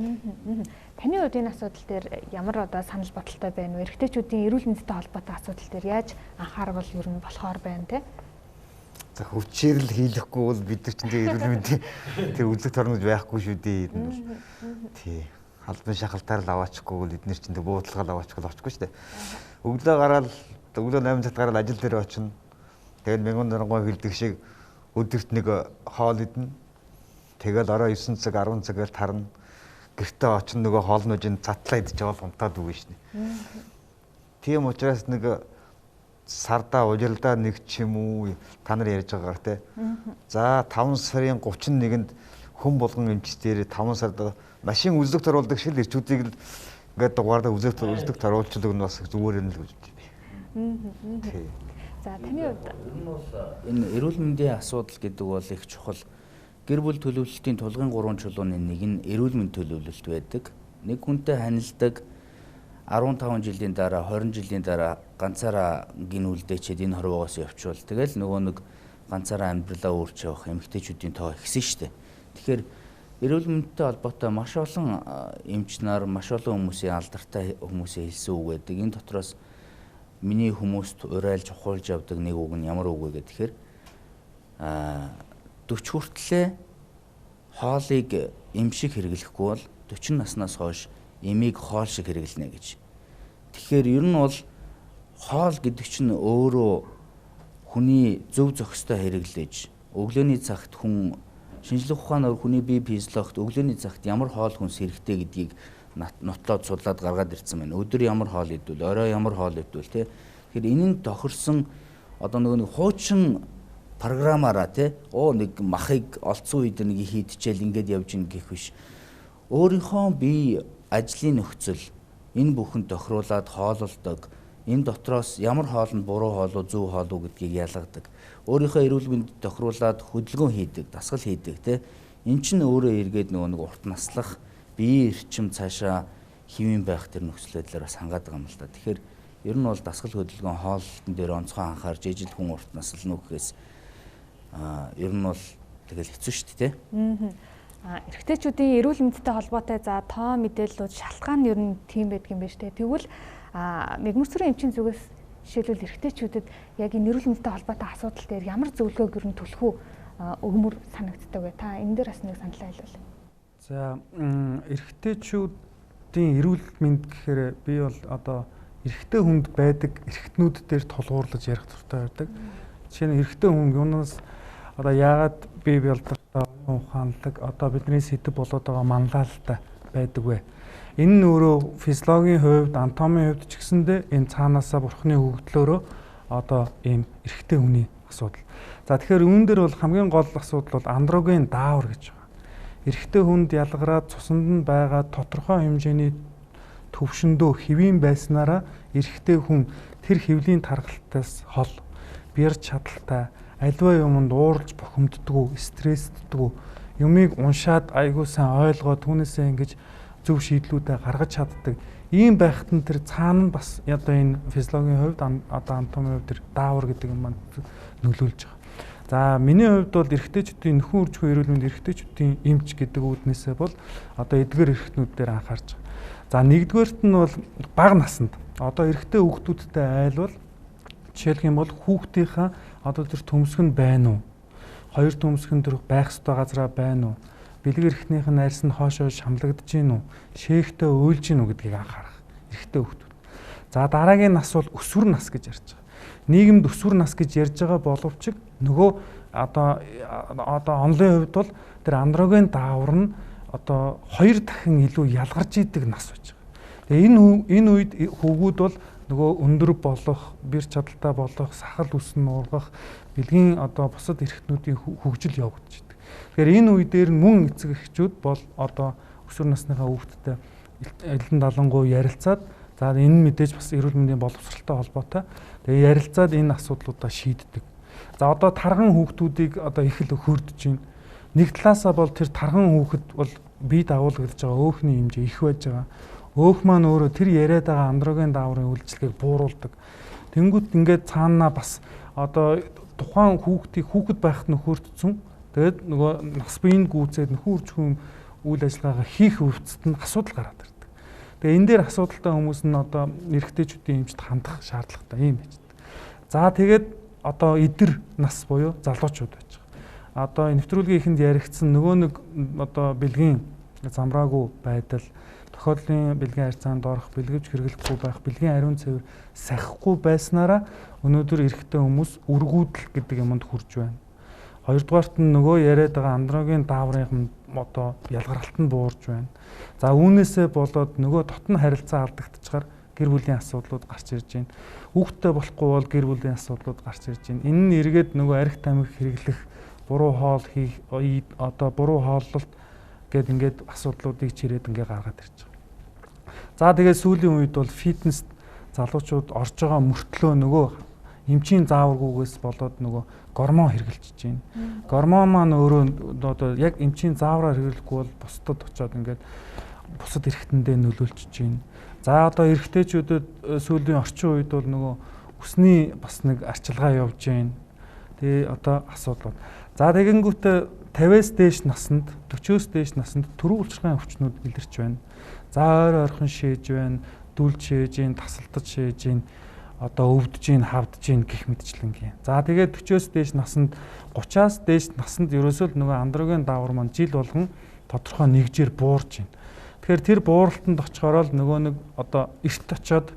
Таны хувьд энэ асуудал дээр ямар одоо санал бодолтой байна вэ? Эрэгтэйчүүдийн эрүүл мэндтэй холбоотой асуудал дээр яаж анхаарвал ер нь болохоор байна те? За хүчээр л хийлэхгүй бол бид нар ч энэ эрүүл мэндийн тэр үзэг торнод байхгүй шүү дээ. Тий. Албан шахалтаар л аваачихгүй бол эдгээр чинь тэр буудалгаал аваачихгүй л очихгүй шүү дээ. Өглөө гараад өглөө 8 цагт гараад ажил дээр очино. Тэгээд мянган дарангуй хилдэг шиг өдөрт нэг хоол идэнэ. Тэгэл орой 9 цаг 10 цаг гээл тарна. Гэртээ очино нөгөө хоолнуудын цатлаа идэж байгаа унтаад үгүй шнэ. Тийм учраас нэг сардаа ужилдаа нэг ч юм уу та нар ярьж байгаагаар те. За 5 сарын 31-нд хүн болгон эмч дээр 5 сард машин үзлэгт оруулдаг шил ирчүүдийг л ингээд дугаардаа үзлэгт оруулчихдаг нь бас зүгээр юм л гэж байна. За таны хувьд энэ эрүүл мэндийн асуудал гэдэг бол их чухал. Гэр бүл төлөвлөлтийн тулгын 3 чулууны нэг нь эрүүл мэнд төлөвлөлт байдаг. Нэг хүнтэй ханилдаг 15 жилийн дараа 20 жилийн дараа ганцаараа гинүүлдээчээд энэ хорвоогоос явчвал тэгэл нөгөө нэг ганцаараа амьдралаа өөрч явах эмэгтэйчүүдийн тоо ихсэн шүү дээ. Тэгэхээр эрүүл мэндтэй холбоотой маш олон эмч нар, маш олон хүмүүсийн алдартай хүмүүсийн хэлсэн үг байдаг. Энэ дотроос миний хүмүүст урайлж ухуулж явдаг нэг үг нь ямар үг вэ гэхээр 40 хүртлээ хоолыг эм шиг хэрэглэхгүй бол 40 наснаас хойш эмийг хоол шиг хэрэглэнэ гэж. Тэгэхээр ер нь бол хоол гэдэг чинь өөрөө хүний зөв зохистой хэрэглэж өглөөний цагт хүн шинжлэх ухаанаар хүний бие физиологт өглөөний цагт ямар хоол хүнс хэрэгтэй гэдгийг нотлоод судлаад гаргаад ирсэн байна. Өдөр ямар хоол идвэл, орой ямар хоол идвэл те. Тэгэхээр энэнд тохирсон одоо нэг хуучин програмаараа те нэг махыг олцсон үед нэг хийдчихэл ингээд явж ийн гэх биш. Өөрийнхөө бие ажлын нөхцөл энэ бүхэнд тохируулаад хоололдог. Энэ дотроос ямар хоол нь буруу хоол уу, зөв хоол уу гэдгийг ялгадаг. Өөрийнхөө эрүүл мэндэд тохируулаад хөдөлгөөн хийдэг, дасгал хийдэг те. Эн чинь өөрөө эргээд нэг урт наслах, биеийн эрчим цаашаа хэвэн байх тэр нөхцөл байдлаар бас хангаад байгаа юм л да. Тэгэхээр ер нь бол дасгал хөдөлгөөн хоолтон дээр онцгой анхаарч ижил хүн урт наслна уу гэхээс ер нь бол тэгэл хэцүү шүү дээ те. Эрэгтэйчүүдийн эрүүл мэндтэй холбоотой за тоо мэдээллүүд шалтгаан нь ер нь тийм байдаг юм байна шүү дээ. Тэгвэл мэгмөрсрийн эмчийн зүгээс жишээлбэл эрэгтэйчүүдэд яг энэ эрүүл мэндтэй холбоотой асуудал дээр ямар зөвлөгөөг ер нь төлөх үү өгмөр санагддаг вэ? Та энэ дээр бас нэг саналаа хэлвэл. За эрэгтэйчүүдийн эрүүл мэнд гэхээр би бол одоо эрэгтэй хүнд байдаг эрэгтнүүд дээр тулгуурлаж ярих туфтаа байдаг. Жишээ нь эрэгтэй хүн юунаас одоо яагаад бие биелдэлтэй ухаанлаг одоо бидний сэдв болоод байгаа манлайлалтай байдаг вэ? Энэ нь өөрөө физиологийн хувьд, анатомийн хувьд ч гэсэндээ энэ цаанаасаа бурхны хөгдлөөрөө одоо ийм эрэгтэй хүний асуудал. За тэгэхээр үүн дээр бол хамгийн гол асуудал бол андроген даавар гэж байна. Эрэгтэй хүнд ялгараад цуснд нь байгаа тодорхой хэмжээний төвшөндөө хэвийн байснараа эрэгтэй хүн тэр хэвлийн тархалтаас хол бэр чадaltaй альва юмд ууралж бухимддаггүй, стресстдаггүй, юмыг уншаад айгуу сайн ойлгоод түүнээсээ ингэж зөв шийдлүүдээ гаргаж чаддаг. Ийм байхад нь тэр цаана нь бас одоо энэ физиологийн хувьд одоо анатомийн хувьд тэр даавар гэдэг юм маань нөлөөлж байгаа. За миний хувьд бол эрэгтэйчүүдийн нөхөн үржих эрүүл мэнд эрэгтэйчүүдийн эмч гэдэг үүднээсээ бол одоо эдгээр эрэгтнүүд дээр анхаарч байгаа. За нэгдүгээрт нь бол бага наснд одоо эрэгтэй хүүхдүүдтэй айлвал жишээлх юм бол хүүхдийнхаа одоо тэр төмсг нь байна уу? Хоёр төмсгэн тэр байх ёстой газараа байна уу? Бэлэг эрхнийх нь арьс нь хоошоо шамлагдаж гин үү? Шээхтэй уйлж гин үү гэдгийг анхаарах. Эрэгтэй хүүхдүүд. За дараагийн нас бол өсвөр нас гэж ярьж байгаа. Нийгэмд өсвөр нас гэж ярьж байгаа боловч нөгөө одоо онлын хувьд бол тэр андроген даавар нь одоо 2 дахин илүү ялгарч идэг нас байж байгаа. Тэгээ энэ үед хүүгүүд бол нөгөө өндөр болох, бэр чадaltaй болох, сахал үс нь ургах, бэлгийн одоо бусад эрхтнүүдийн хөгжил явагдаж идэг. Тэгэхээр энэ үе дээр мөн эцэг эхчүүд бол одоо өсвөр насныхаа хүүхдтэй элдэн далангуй ярилцаад за энэ мэдээж бас эрүүл мэндийн боловсролтой холбоотой. Тэгээ ярилцаад энэ асуудлуудаа шийддэг. За одоо тарган хүүхдүүдийг одоо их л хөрдөж байна. нэг талаасаа бол тэр тархан хүүхэд бол бие дагуулгадж байгаа өөхний хэмжээ их байж байгаа. Өөх маань өөрөө тэр яриад байгаа андроген дааврын үйлчлэгийг бууруулдаг. Тэнгүүт ингээд цаанаа бас одоо тухайн хүүхэд байхад нөхөртцөн тэгээд нөгөө нас биеийн гүйцээд нөхөрчхөн үйл ажиллагаагаа хийх өвцөд нь асуудал гараад ирдэг. Тэгээ энэ дээр асуудалтай хүмүүс нь одоо эрэгтэйчүүдийн эмчд хандах шаардлагатай юм байж. За тэгээд одоо эдэр нас буюу залуучууд байж байгаа. Одоо нэвтрүүлгийн эхэнд яригдсан нөгөө нэг одоо бэлгийн замраагүй байдал, тохиолдлын бэлгийн харьцаанд орох, бэлгэвч хэрэглэхгүй байх, бэлгийн ариун цэвэр сахихгүй байснараа өнөөдөр эрэгтэй хүмүүс үргүүдэл гэдэг юмд хүрж байна. Хоёрдугаарт нь нөгөө яриад байгаа андроген дааврын одоо ялгаралт нь буурж байна. За үүнээсээ болоод нөгөө дотн харилцаа алдагдчихаар гэр бүлийн асуудлууд гарч ирж байна. Хүүхдтэй болохгүй бол гэр бүлийн асуудлууд гарч ирж байна. Энэ нь эргээд нөгөө арх тамхи хэрэглэх, буруу хоол хийх, одоо буруу хооллолт гэд ингээд асуудлуудыг чирээд ингээ гаргаад ирж байгаа. За тэгээд сүүлийн үед бол фитнес залуучууд орж байгаа мөртлөө нөгөө эмчийн зааваргүйгээс болоод нөгөө гормон хэрэгжилж байна. Гормон маань өөрөө одоо яг эмчийн заавраар хэрэглэхгүй бол бусдад очиод ингээд бусад эрэгтэндээ нөлөөлчихөж байна. За одоо эрэгтэйчүүдэд сүүлийн орчин үед бол нөгөө өсний бас нэг арчилгаа явж байна. Тэгээ одоо асуудал. За тэгэнгүүтээ 50-аас дээш наснд, 40-оос дээш наснд төрөө улчирхайн өвчнүүд илэрч байна. За ойр ойрхон шээж байна, дүлж шээж байна, тасалдаж шээж байна, одоо өвдөж байна, хавдж байна гэх мэтчлэнгийн. За тэгээд 40-оос дээш наснд, 30-аас дээш наснд ерөөсөө л нөгөө андроген даавар маань жил болгон тодорхой нэгжээр буурж байна. Тэгэхээр тэр бууралтанд очихоор л нөгөө нэг одоо эрт очиод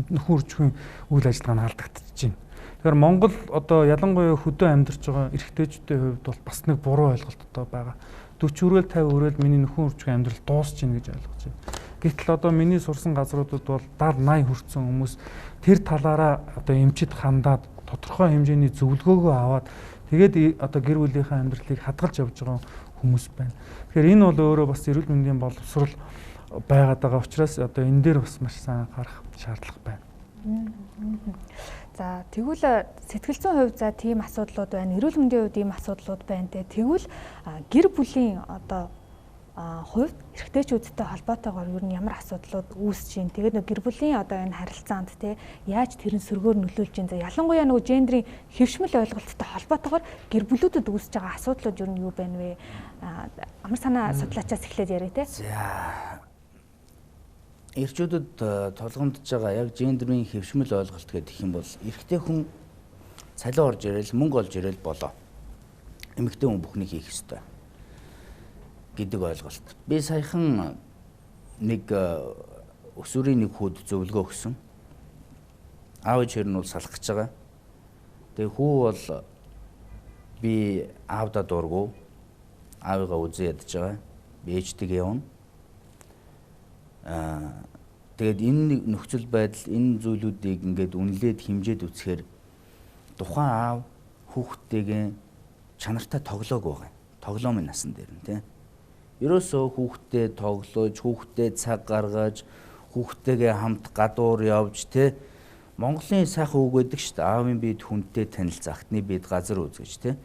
нөхөрчхөн үйл ажиллагаа нь алдагдчихж байна. Тэгэхээр Монгол одоо ялангуяа хөдөө амьдарч байгаа эрэгтэйчүүдийн хувьд бол бас нэг буруу ойлголттой байгаа. 40 хүрэл 50 хүрэл миний нөхөн үржих амьдрал дуусч ийн гэж ойлгож байна. Гэтэл одоо миний сурсан газруудад бол 70-80 хүрсэн хүмүүс тэр талаараа одоо эмчит хандаад тодорхой хэмжээний зөвлөгөөгөө аваад тэгээд одоо гэр бүлийнхээ амьдралыг хадгалж явж байгаа хүмүүс байна. Тэгэхээр энэ бол өөрөө бас эрүүл мэндийн боловсрол байгаад байгаа учраас одоо энэ дээр бас маш сайн анхаарах шаардлага байна. За тэгвэл сэтгэл зүйн хувьд за тийм асуудлууд байна. Эрүүл мэндийн хувьд ийм асуудлууд байна те. Тэгвэл гэр бүлийн одоо хувьд эрэгтэйчүүдтэй холбоотойгоор ер нь ямар асуудлууд үүсэж байна. Тэгээд гэр бүлийн одоо энэ харилцаанд те яаж тэрэн сөргөөр нөлөөлж байна. За ялангуяа нөгөө гендрийн хэвшмэл ойлголттой холбоотойгоор гэр бүлүүдэд үүсэж байгаа асуудлууд ер нь юу байна вэ? Амар санаа судлаачаас эхлээд яриа те. За эрчүүдэд толгомдож байгаа яг гендрийн хэвшмэл ойлголт гэдэг юм бол эрэгтэй хүн цалин орж ирэл мөнгө олж ирэл болоо. Эмэгтэй хүн бүхнийг хийх ёстой гэдэг ойлголт. Би саяхан нэг өсвөрийн нэг хүүд зөвлөгөө өгсөн. Аав ээж нь бол салах гэж байгаа. Тэгээ хүү бол би аавда дургу аавыгаа үзээ ядж байгаа. Би ээжтэйгээ явна. Тэгээд энэ нөхцөл байдал энэ зүйлүүдийг ингээд үнэлээд хэмжээд үзэхээр тухайн аав хүүхдтэйгээ чанартай тоглоог байгаа. Тоглоомын насан дээр нь тийм. Ерөөсөө хүүхдтэй тоглож, хүүхдтэй цаг гаргаж, хүүхдтэйгээ хамт гадуур явж тийм. Монголын сайхан үг байдаг шүү дээ. Аавын биед хүнтэй танилцах, ахны биед газар үзгэж тийм.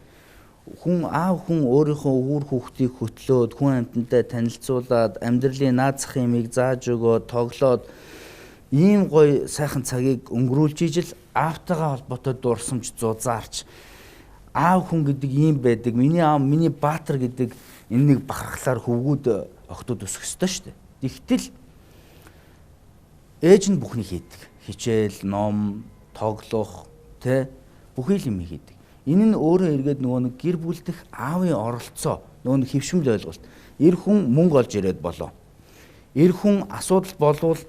Аав хүн өөрийнхөө өвөр хүүхдийг хөтлөөд хүн амьтантай танилцуулаад амьдралын наацх юмыг зааж өгөөд тоглоод ийм гоё сайхан цагийг өнгөрүүлж ижил аавтайгаа холбоотой дурсамж зузаарч аав хүн гэдэг ийм байдаг. Миний аав миний баатар гэдэг энэ нэг бахархлаар хөвгүүд охтууд өсөх ёстой шүү дээ. Тэгтэл ээж нь бүхнийг хийдэг. Хичээл, ном, тоглох тэ бүхий л юм хийдэг. Энэ нь өөрөө эргээд нөгөө нэг гэр бүлдэх аавын оролцоо, нөгөө нэг хэвшмэл ойлголт. Эр хүн мөнгө олж ирээд болоо. Эр хүн асуудал болвол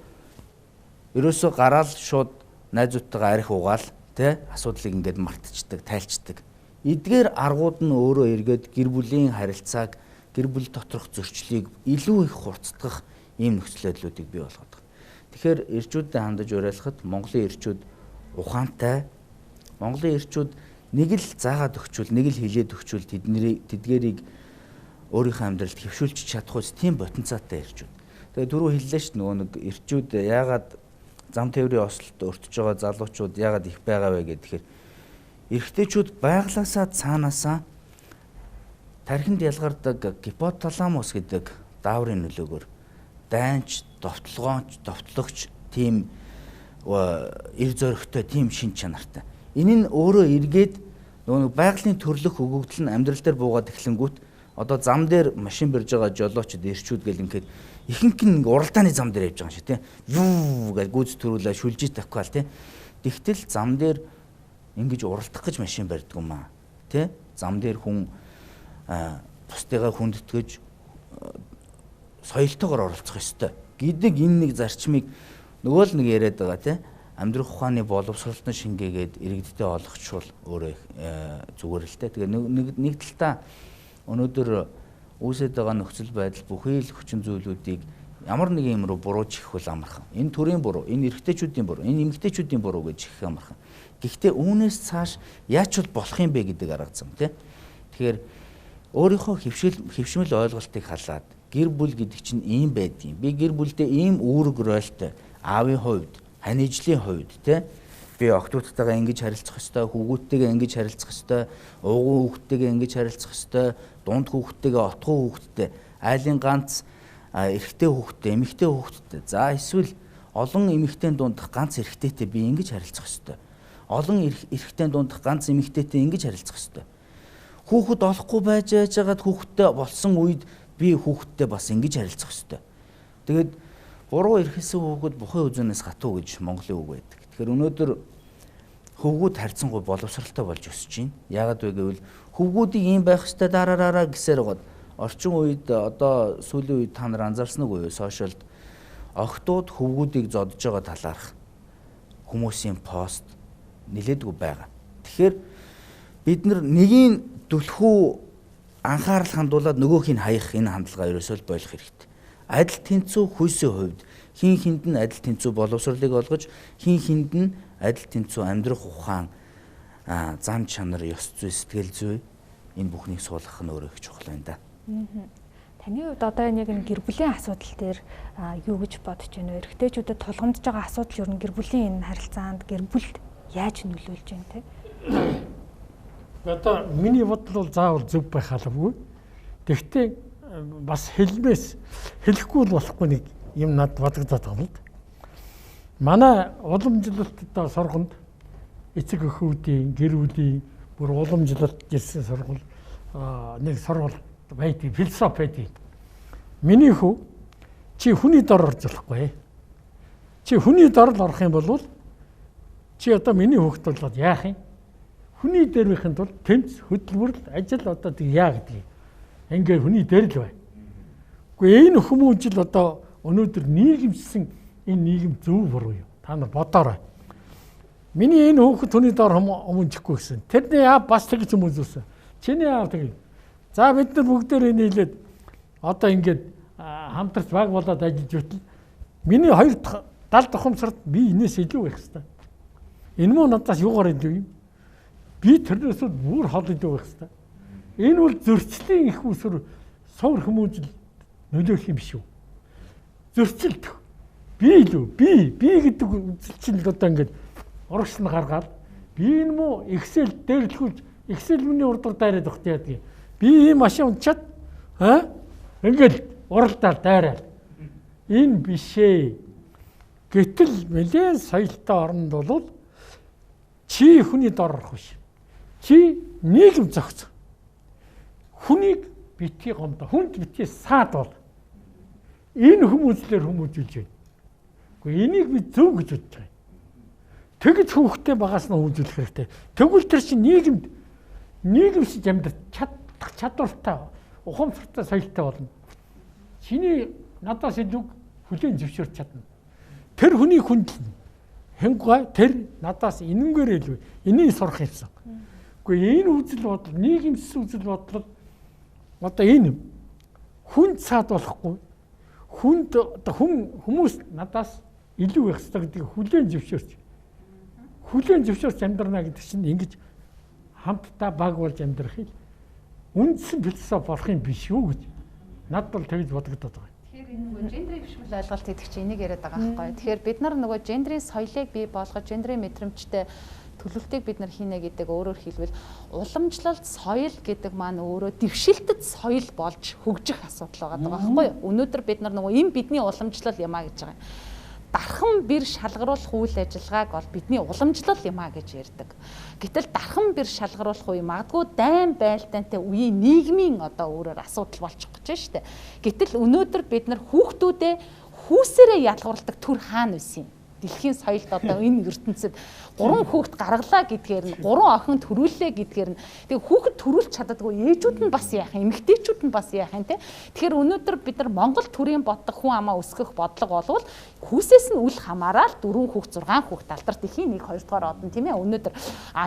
ерөөсөө гараал шууд найзуудтайгаа арх угаал, тэ асуудлыг ингээд мартчихдаг, тайлцдаг. Эдгээр аргууд нь өөрөө эргээд гэр бүлийн харилцааг, гэр бүл доторх зөрчлийг илүү их хурцдах ийм нөхцөл байдлуудыг бий болгоод байна. Тэгэхээр эрчүүдтэй хандаж уриалахад Монголын эрчүүд ухаантай, Монголын эрчүүд нэг л заагаад өгчүүл, нэг л хилээд өгчүүл тэдгэрийг өөрийнхөө амьдралд хэвшүүлж чадах үс тийм потенциалтай эрчүүд. Тэгээ түрүү хэллээ шүү дээ нөгөө нэг эрчүүд яагаад зам тээврийн ослолт өртөж байгаа залуучууд яагаад их байгаа вэ гэхээр эрэгтэйчүүд байглаасаа цаанаасаа тархинд ялгардаг гипоталамус гэдэг дааврын нөлөөгөөр дайнч, довтлогч тийм эр зоригтой тийм шин чанартай. Энэ нь өөрөө эргээд нөгөө байгалийн төрлөх өгөгдөл нь амьдрал дээр буугаад эхлэнгүүт одоо зам дээр машин барьж байгаа жолоочд ирчүүд гэл ингээд ихэнх нь уралдааны зам дээр явж байгаа юм шиг тийм юу гэж гүйц төрүүлээ шүлжиж тавхгаал тийм. Тэгтэл зам дээр ингэж уралдах гэж машин барьдаг юм аа. Тийм зам дээр хүн бусдыгаа хүндэтгэж соёлтойгоор оролцох ёстой гэдэг энэ нэг зарчмыг нөгөө л нэг яриад байгаа тийм. Амьдрах ухааны боловсролтын шингээгээд иргэдтэй олгочвол өөрөө зүгээр л дээ. Тэгээ нэг талдаа өнөөдөр үүсэж байгаа нөхцөл байдал бүхий л хүчин зүйлүүдийг ямар нэг юм руу бурууж ихвэл амархан. Энэ төрийн буруу, энэ эрэгтэйчүүдийн буруу, энэ эмэгтэйчүүдийн буруу гэж ихэх амархан. Гэхдээ үүнээс цааш яач бол болох юм бэ гэдэг арга зам тийм. Тэгэхээр өөрийнхөө хөвшмөл ойлголтыг халаад гэр бүл гэдэг чинь ийм байдгийг. Би гэр бүлдээ ийм үүрэг ролтой аавын хувьд, ханижлын хувьд тийм би охтуудтайгаа ингэж харилцах ёстой, хүүгүүдтэйгээ ингэж харилцах ёстой, уугуун хүүхдтэйгээ ингэж харилцах ёстой, дунд хүүхдтэйгээ отгоо хүүхдтэй, айлын ганц эрэгтэй хүүхдтэй, эмэгтэй хүүхдтэй. За эсвэл олон эмэгтэйн дундах ганц эрэгтэйтэй би ингэж харилцах ёстой. Олон эрэгтэйн дундах ганц эмэгтэйтэй ингэж харилцах ёстой. Хүүхэд олохгүй байж байгаад хүүхдтэй болсон үед би хүүхдтэй бас ингэж харилцах ёстой. Тэгээд буруу эрхэлсэн хүүхэд бухын үзүүнээс хатуу гэж Монголын үг байдаг. Тэгэхээр өнөөдөр хөвгүүд харьцангуй боловсралтай болж өсөж байна. Яагаад вэ гэвэл хөвгүүдийг ийм байх ёстой дараараа гэсээр гоод орчин үед одоо сүүлийн үед та нар анзаарсан уу сошиалд охтууд хөвгүүдийг зодж байгаа талаарх хүмүүсийн пост нилээдгүй байгаа. Тэгэхээр бид нар нэгийг түлхүү анхаарал хандуулад нөгөөхийг хаях энэ хандлага ерөөсөө болох хэрэгтэй. Адил тэнцүү хүйсийн хувьд хин хинд нь адил тэнцүү боловсролыг олгож хин хинд нь адил тэнцүү амьдрах ухаан зам чанар ёс зүй сэтгэл зүй энэ бүхнийг суулгах нь өөрөө их чухал байна да. Таны хувьд одоо яг энэ гэр бүлийн асуудал дээр юу гэж бодож байна вэ? Эрэгтэйчүүдэд тулгамдж байгаа асуудал ер нь гэр бүлийн энэ харилцаанд гэр бүлд яаж нөлөөлж байна те? Одоо миний бодол бол заавал зөв байх албагүй. Тэгвэл бас хэлэхгүй болохгүй нэг юм над бодогдоод байна л да. Манай уламжлалттай сургуульд эцэг өхүүдийн гэр бүлийн бүр уламжлалт гэсэн сургууль нэг сургууль байдаг, философи байдаг. Миний хүү чи хүний дор орж болохгүй. Чи хүний дор орох юм бол чи одоо миний хүүхэд болоод яах юм? Хүний дээрхийн тулд тэмц хөдөлмөрл ажил одоо тэг яа гэдгийг. Ингээ хүний дээр л бай. Гэхдээ энэ хүмүүжил одоо өнөөдөр нийгэмсэн энэ нийгэм зөв буруу юу? Та нар бодоорой. Миний энэ хүүхэд хүний дор өмнөжихгүй гэсэн. Тэрний яа бас тэгж хүмүүс үсэн. Чиний яа тэг. За бид нар бүгдээр энэ хэлээд одоо ингээд хамтарч баг болоод ажиллаж өтөл. Миний хоёр далд ухамсарт би энэс илүү байх хэрэгтэй. Энэ муу надаас юугаар илүү юм? Би тэрнээс бүр хол илүү байх хэрэгтэй. Энэ бол зөрчлийн их усүр суур хүмүүжил нөлөөлөх юм биш үү? Зөрчилд. Би илүү би гэдэг үзэл чинь л одоо ингээд урагш нь гаргаад би энэ муу Excel дээрлэхүүлж Excel миний урдуур дайраад өгч яадаг. Би ийм машин унчаад ингээд уралдаал дайраад. Энэ бишээ. Гэтэл нэлээд соёлтой орнд бол чи хүний дор орох биш. Чи нийгэм зохицох. Хүнийг битгий гомдоо, хүнд битгий саад бол. Энэ хүмүүжлэр хүмүүжүүлж байна. Гэхдээ энийг би зөв гэж бодож байгаа. Тэгж хүүхдээ багаас нь хүмүүжүүлэх хэрэгтэй. Тэгвэл тэр чинь нийгэмшиж амьдрах чадвартай, ухамсартай соёлтой болно. Чиний надаас илүү хүлээн зөвшөөрч чадна. Тэр хүний хүндлэн хэнгуй тэр надаас энэнгээр илүү энийг сурах юмсан. Гэхдээ энэ үзэл бодол, нийгэмшсэн үзэл бодол одоо энэ хүнд цаад болохгүй. Хүмүүс надаас илүү байх хэрэгтэй гэдгийг хүлээн зөвшөөрч амьдрна гэдэг чинь ингэж хамтдаа баг болж амьдрах юм. Үндсэн философи болох юм биш үү гэж надад бол тэгж бодогдоод байгаа. Тэгэхээр энэ нөгөө гендрийн хвшмэл ойлголт гэдэг чинь энийг яриад байгаа байхгүй. Тэгэхээр бид нар нөгөө гендрийн соёлыг бий болгож, гендрийн мэдрэмжтэй төлөвлөлтийг бид нар хийнэ гэдэг өөрөөр хэлбэл уламжлалт соёл гэдэг маань өөрөө дэвшилтэд соёл болж хөгжих асуудал байгаа байхгүй юу? Өнөөдөр бид нар нөгөө энэ бидний уламжлал юм а гэж байгаа юм. Дархан бэр шалгаруулах үйл ажиллагааг бол бидний уламжлал юм а гэж ярьдаг. Гэтэл дархан бэр шалгаруулах үе магадгүй дайн байлдаантай үеийн нийгмийн одоо өөрөөр асуудал болчих гэж байна шүү дээ. Гэтэл өнөөдөр бид нар хүүхдүүдээ хүүсээрээ ялгуурлах төр хаана байсан юм? Дэлхийн соёлд одоо энэ ертөнцид 3 хүүхэд гаргалаа гэдгээр нь 3 охин төрүүллээ гэдгээр нь тэгээ хүүхэд төрүүлж чаддаггүй ээжүүд нь бас яах юм эмэгтэйчүүд нь бас яах юм те. Тэгэхээр өнөөдөр бид нар Монгол төрийн боддог хүн амаа өсгөх бодлого болвол хүүсээс нь үл хамааран 4 хүүхэд 6 хүүхэд алдарт дэлхийн 1 2 дугаар одон тийм ээ өнөөдөр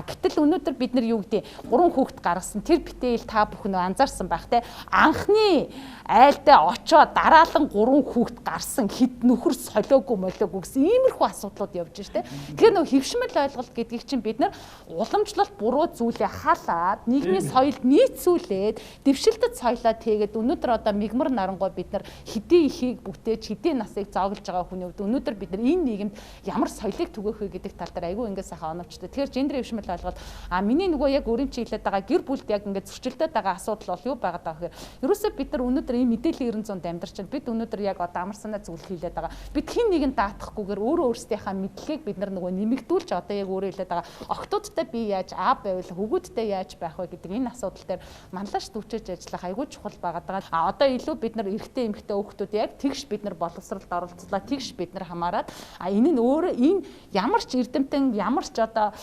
гэтэл өнөөдөр бид нар юу гэдэг 3 хүүхэд гаргасан тэр битээл та бүхэн анзаарсан байх те. Анхны айлдаа очоод дараалан 3 хүүхэд гарсан хэд нөхөр солиогүй молиогүй гэсэн иймэрхүү асуудлууд явж штэ. Тэгэхээр нөх хөвшмөл ойлголт гэдгийг чинь бид нар уламжлалт буруу зүйлээ халаад нийгмийн соёлд нийцүүлээд дэвшилтэд соёлоо тэгээд өнөөдөр одоо мигмар нарангуй бид нар хэдийн ихийг бүтээж хэдийн насыг зооглож байгаа хүний хувьд өнөөдөр бид нар энэ нийгэмд ямар соёлыг түгээх вэ гэдэг тал дээр айгүй ингээд сайхан оновчтой. Тэгэхээр гендер хөвшмөл ойлголт миний нөгөө яг өрийн чи хэлээд байгаа гэр бүлд яг ингээд зөрчилдөд байгаа асуудал бол юу байгаад байгаа гэхээр ерөөсөө бид нар өнөөдөр энэ мэдээллийн 900-д амьдарч байна. Бид өнөөдөр яг одоо амар санаа зөвлөх хэлээд байгаа. Бид хин нэгэн даатахгүйгээр өөрөө өөрсдийнхээ мэдлэгийг бид нар нөгөө нэмэгдүүлж одоо яг өөрөө хэлээд байгаа. Охтуудтай би яаж аав байвал хөвгүүдтэй яаж байх вэ гэдэг энэ асуудал дээр манлайш төвчөж ажиллах айгүй чухал байгаад байгаа. Одоо илүү бид нар эрэгтэй эмэгтэй хүүхдүүд яг тэгш бид нар боловсролд оролцлоо. Тэгш бид нар хамаарад энэ нь өөрөө энэ ямар ч эрдэмтэн ямар ч одоо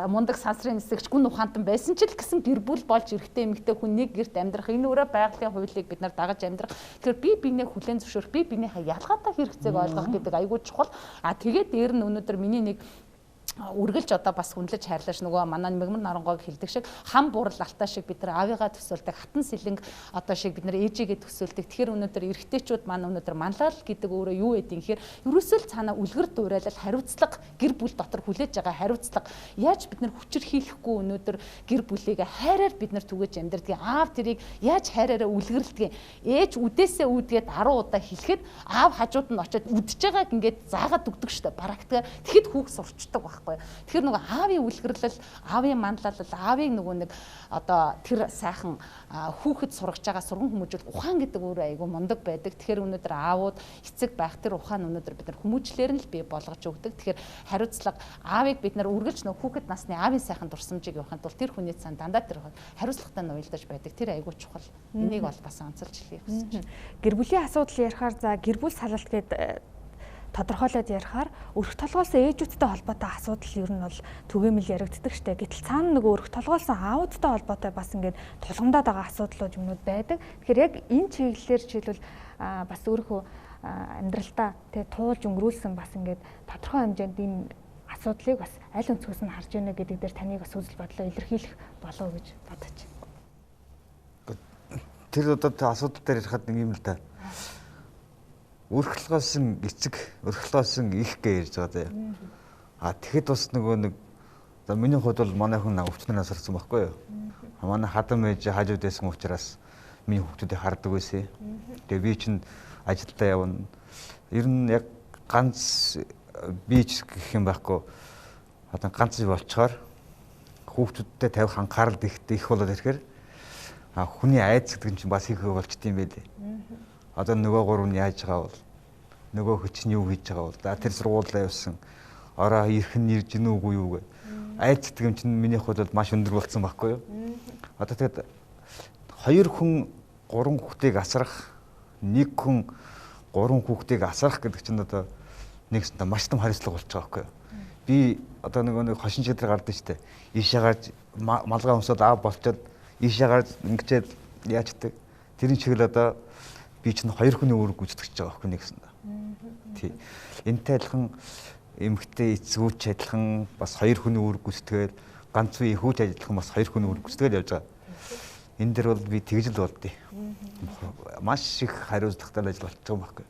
мундаг сансрын нисэгч гүн ухаантан байсан ч л гэсэн гэр бүл болж эрэгтэй эмэгтэй хүн нэг гэрт амьдрах энэ өөрөө байгалийн хуулийг бид нар дагаж амьдрах. Тэгэхээр би биенээ хүлээн зөвшөөрөх, би биенийхээ ялгаатай хэрэгцээг ойлгох гэдэг айгүй чухал. Тэгээд дээр нь өнөөдөр миний нэг үргэлж одоо бас хүндлэж хайрлаж нөгөө манай мигмар нарангойг хэлдэг шиг хам бурал алтаа шиг бид нар аавыгаа төсөөлдөг хатан сэлэнг одоо шиг бид нар ээжигээ төсөөлдөг. Тэгэхээр өнөөдөр эрэгтэйчүүд маань өнөөдөр манлал гэдэг өөрөө юу гэдэг юм хэр ерөөсөө л цаана үлгэр дуурайлал хариуцлага гэр бүл дотор хүлээж байгаа хариуцлага яаж бид нар хүчээр хийхгүй өнөөдөр гэр бүлийг хайраар бид нар түгэж амьдэрдэг. Аав тэрийг яаж хайраараа үлгэрлдэг. Ээж үдээсээ үүдгээд 10 удаа хэлэхэд аав хажууд нь очиод үдж байгааг ингээд заагаад өгдөг штэ барагдгаа. Тэгэхэд хүүхд сурчдаг байхгүй. Тэгэхээр нөгөө аавын үлгэрлэл, аавын манлайлал, аавын нөгөө нэг одоо тэр сайхан хүүхэд сургаж байгаа сурган хүмүүжил ухаан гэдэг өөрөө айгүй мундаг байдаг. Тэгэхээр өнөөдөр аавууд эцэг байх тэр ухаан өнөөдөр бид нар хүмүүжлэр нь л бий болгож өгдөг. Тэгэхээр хариуцлага аавыг бид нар үргэлж нөгөө хүүхэд насны аавын сайхан дурсамжийг явахын тулд тэр хүний цаана дандаа тэр хариуцлагатай нь уялдаж байдаг. Тэр айгүй чухал. Энийг бол бас онцолж хэлье хүсэж байна. Гэр бүлийн асуудал ярихаар за гэр бүл салалт гэдэг тодорхойлоод ярихаар өрх толгойлсон ээжүүдтэй холбоотой асуудал ер нь бол түгээмэл яригддаг штэ. Гэтэл цаана нөгөө өрх толгойлсон аавуудтай холбоотой бас ингээд тулгамдаад байгаа асуудлууд юмнууд байдаг. Тэгэхээр яг энэ чиглэлээр жишээлбэл бас өөрийнхөө амьдралдаа тэ туулж өнгөрүүлсэн бас ингээд тодорхой хэмжээнд энэ асуудлыг бас аль өнцгөөс нь харж байна гэдэг дээр таныг бас үзэл бодлоо илэрхийлэх болов уу гэж бодож байна. Тэр одоо асуудал дээр ярихад нэг юм л да. Өрхөлгөөсөн эцэг, өрхөлгөөсөн их гэж ярьж байгаа заяа. Тэгэхэд бас нөгөө нэг за миний хувьд бол манай хүн өвчнөөс сурсан байхгүй юу? Манай хадам ээж хажууд байсан учраас миний хүүхдүүдийг хардаг байсан. Тэгээ би чинь ажилдаа явна. Ер нь яг ганц бич гэх юм байхгүй. Одоо ганц болчоор хүүхдүүдтэй тавих анхаарал их болоод ирэхээр хүний айдас гэдэг нь чинь бас их болчт юм байлээ. Одоо нөгөө гурав нь яаж байгаа бол нөгөө хүч нь юу хийж байгаа бол за тэр сургуулаа явсан ороо ирэх нь ирж гин үгүй юу гэ айц гэдэг юм чинь миний хувьд бол маш өндөр болсон байхгүй юу. Одоо тэгээд 2 хүн 3 хүүхдийг асрах 1 хүн 3 хүүхдийг асрах гэдэг чинь одоо нэгсэнтэй маш том хариуцлага болж байгаа байхгүй юу. Би одоо нэг хошин шидрэг гардаг штэ ийшээ гарч малгай өмсөд аав болчоод ийшээ гарч ингэчээд яачдаг тэрний чиглэл одоо би чинь 2 хүний үүрэг гүйцэтгэж байгаа байхгүй нэгсэн. Тий. Энтэй адилхан эмэгтэй эцгүүч адилхан бас 2 хүний үүрэг гүйцэтгээд ганц үе хүүч адилхан бас 2 хүний үүрэг гүйцэтгээд явж байгаа. Энэ дэр бол би тэгж л болдъё. Маш их хариуцлагатай ажил болчихж байгаа юм байхгүй.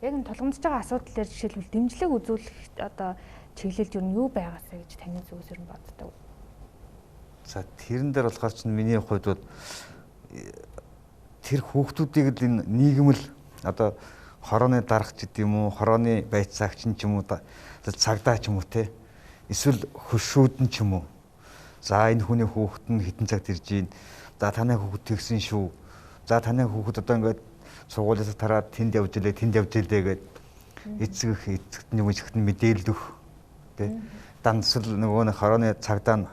Яг энэ тулгамдж байгаа асуудал дээр жишээлбэл дэмжлэг үзүүлэх одоо чиглэлд юу юу байгаасаа гэж таны зүгээс ер нь боддог. За тэрэн дээр болохоор чинь миний хувьд бол тэр хүүхдүүдийг л энэ нийгэм л одоо хорооны дарагч гэдэг юм уу хорооны байцаагч ч юм уу цагдаа ч юм уу те эсвэл хөшөөд нь ч юм уу. За энэ хүний хүүхэд нь хэдэн цагт ирж гин. За танай хүүхэд тэгсэн шүү. За танай хүүхэд одоо ингээд сургуулиас тараад тэнд явж илээ гэд эцэгт нэг ихт нь мэдээлэл өгөх. Тэ. Дансал нөгөө нэг хорооны цагдаа нь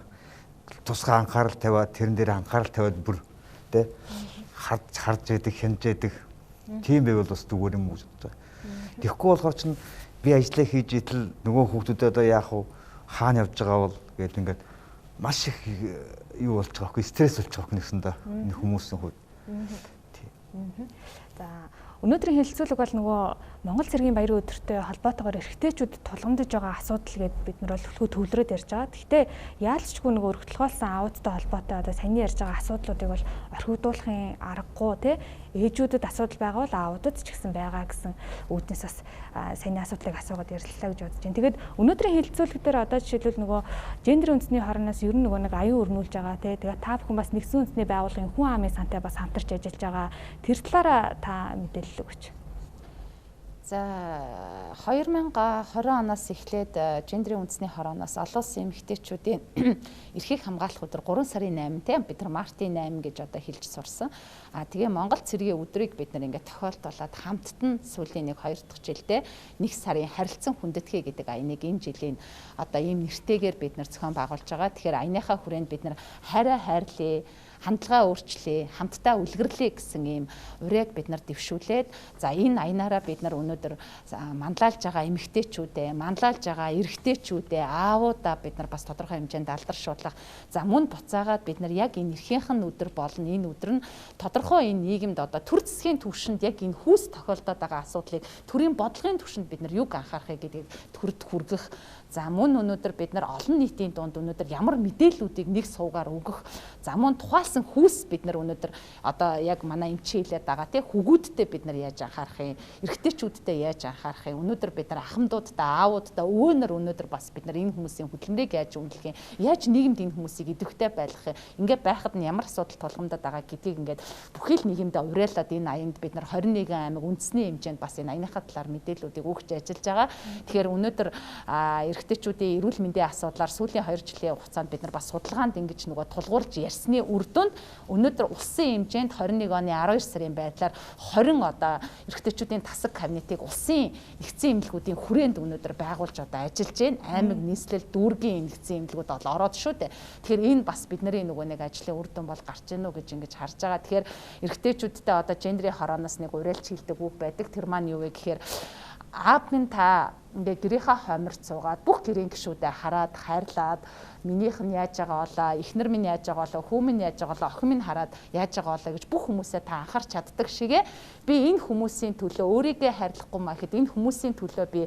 тусгай анхаарал тавиад тэрэн дээр анхаарал тавиад бүр тэ харж яадаг, хянж яадаг. Тийм байвал бас зүгээр юм уу. Тэгэхгүй болохоор чинь би ажиллаа хийж итэл нөгөө хүүхдүүдэд одоо яах вэ? Хаана явж байгаа бол гэдэг ингээд маш их юу болж байгаа хөөе, стресс болж байгаа нэгсэн да. Энэ хүмүүсийн хувьд. За өнөөдрийн хэлэлцүүлэг бол нөгөө Монгол цэргийн баярын өдөртэй холбоотойгоор эрэгтэйчүүдэд тулгамдж байгаа асуудал гэдээ бид нар бол зөвхөн төвлөрөөд ярьж байгаа. Гэхдээ яалчгүй нөгөө өргөдөлгөөлсөн аудтай холбоотой одоо саний ярьж байгаа асуудлуудыг бол орхигдуулахын аргагүй тий ээжүүдэд асуудал байгаа бол аудад ч гэсэн байгаа гэсэн үүднээс бас саний асуудлыг асуугаад ярилцлаа гэж бодож байна. Тэгээд өнөөдрийн хэлэлцүүлэг дээр одоо жишээлбэл нөгөө гендер үндэсний хорооноос ер нь нөгөө нэг аюун өрнүүлж байгаа тий тэгээд та бүхэн бас нэгдсэн үндэсний байгууллагын хүн амын сантай бас хамтарч ажиллаж байгаа. Тэр талаараа та мэдээлэл өгөөч. За 2020 оноос эхлээд гендрийн үндэсний хорооноос олон улсын эмэгтэйчүүдийн эрхийг хамгаалах өдөр 3 сарын 8 тийм бид нар мартын 8 гэж одоо хэлж сурсан. Тэгээ Монгол цэргийн өдрийг бид нар ингээд тохиолдуулаад хамтд нь сүүлийн 1-2 дахь жилдээ 1 сарын харилцан хүндэтгэе гэдэг аяныг энэ жилийн одоо ийм нэртэйгээр бид нар зохион байгуулж байгаа. Тэгэхээр аяныхаа хүрээнд бид нар хайраа хайрлаа, хандлага өөрчлөе, хамтдаа үлгэрлэе гэсэн ийм урайг бид нар дэвшүүлээд за энэ аянаараа бид нар өнөөдөр манлайлж байгаа эмэгтэйчүүдээ, манлайлж байгаа эрэгтэйчүүдээ, аавуудаа бид нар бас тодорхой хэмжээнд алдаршуулах. За мөн буцаагаад бид нар яг энэ эрхийнх нь өдөр болно. Энэ өдөр нь тодорхой энэ нийгэмд одоо төр засгийн түвшинд яг энэ хүүс тохиолдоод байгаа асуудлыг төрийн бодлогын түвшинд бид нар юг анхаарахыг гэдгийг төрд хүргэх. За мөн өнөөдөр бид нар олон нийтийн дунд өнөөдөр ямар мэдээллүүдийг нэг суугаар өгөх. За мөн тухайлсан хүүс бид нар өнөөдөр одоо яг манай эмчийн хэлээд байгаа тий хүүгүүдтэй бид нар яаж анхаарах юм, эрэгтэйчүүдтэй яаж анхаарах юм. Өнөөдөр бид нар ахмадуудтай, аавуудтай, өвөөнөр өнөөдөр бас бид нар энэ хүмүүсийн хөдөлмөрийг яаж үнэлэх юм, яаж нийгэмд энэ хүмүүсийг идэвхтэй байлгах юм. Ингээд байхад нь ямар асуудал тулгамдаад байгаа гэдгийг ингээд бүхэл нийгэмдээ уриалаад энэ аянд бид нар 21 аймаг үндэсний хэмжээнд бас энэ аяныхаа талаар мэдээллүүдийг өгч ажиллаж байгаа. Тэгэхээр өнөөдөр эрэгтэйчүүдийн эрүүл мэндийн асуудлаар сүүлийн 2 жилийн хугацаанд бид нар бас судалгаанд ингэж нөгөө тулгуурлаж ярьсны үр дүнд өнөөдөр улсын хэмжээнд 21 оны 12 сарын байдлаар 20 одоо эрэгтэйчүүдийн тасаг кабинетыг улсын нэгдсэн эмнэлгүүдийн хүрээнд өнөөдөр байгуулж одоо ажиллаж байна. Аймаг нийслэл дүүргийн нэгдсэн эмнэлгүүд бол ороод шүү дээ. Тэгэхээр энэ бас бидний нөгөө нэг ажлын үр дүн бол гарч ийнө гэж ингэж харж байгаа. Тэгэхээр эрэгтэйчүүдтэй одоо гендрийн хорооноос нэг уриалж хэлдэг үг байдаг. Тэр маань юу вэ гэхээр аав минь та ингээ гэрийнхаа хомирт суугаад бүх гэрийн гишүүдэд хараад хайрлаад минийх нь яаж байгаа болоо, эхнэр минь яаж байгаа болоо, хүү минь яаж байгаа болоо, охин минь хараад яаж байгаа болоо гэж бүх хүмүүсээ та анхаарч чаддаг шигэ би энэ хүмүүсийн төлөө өөрийгөө хайрлахгүй махад энэ хүмүүсийн төлөө би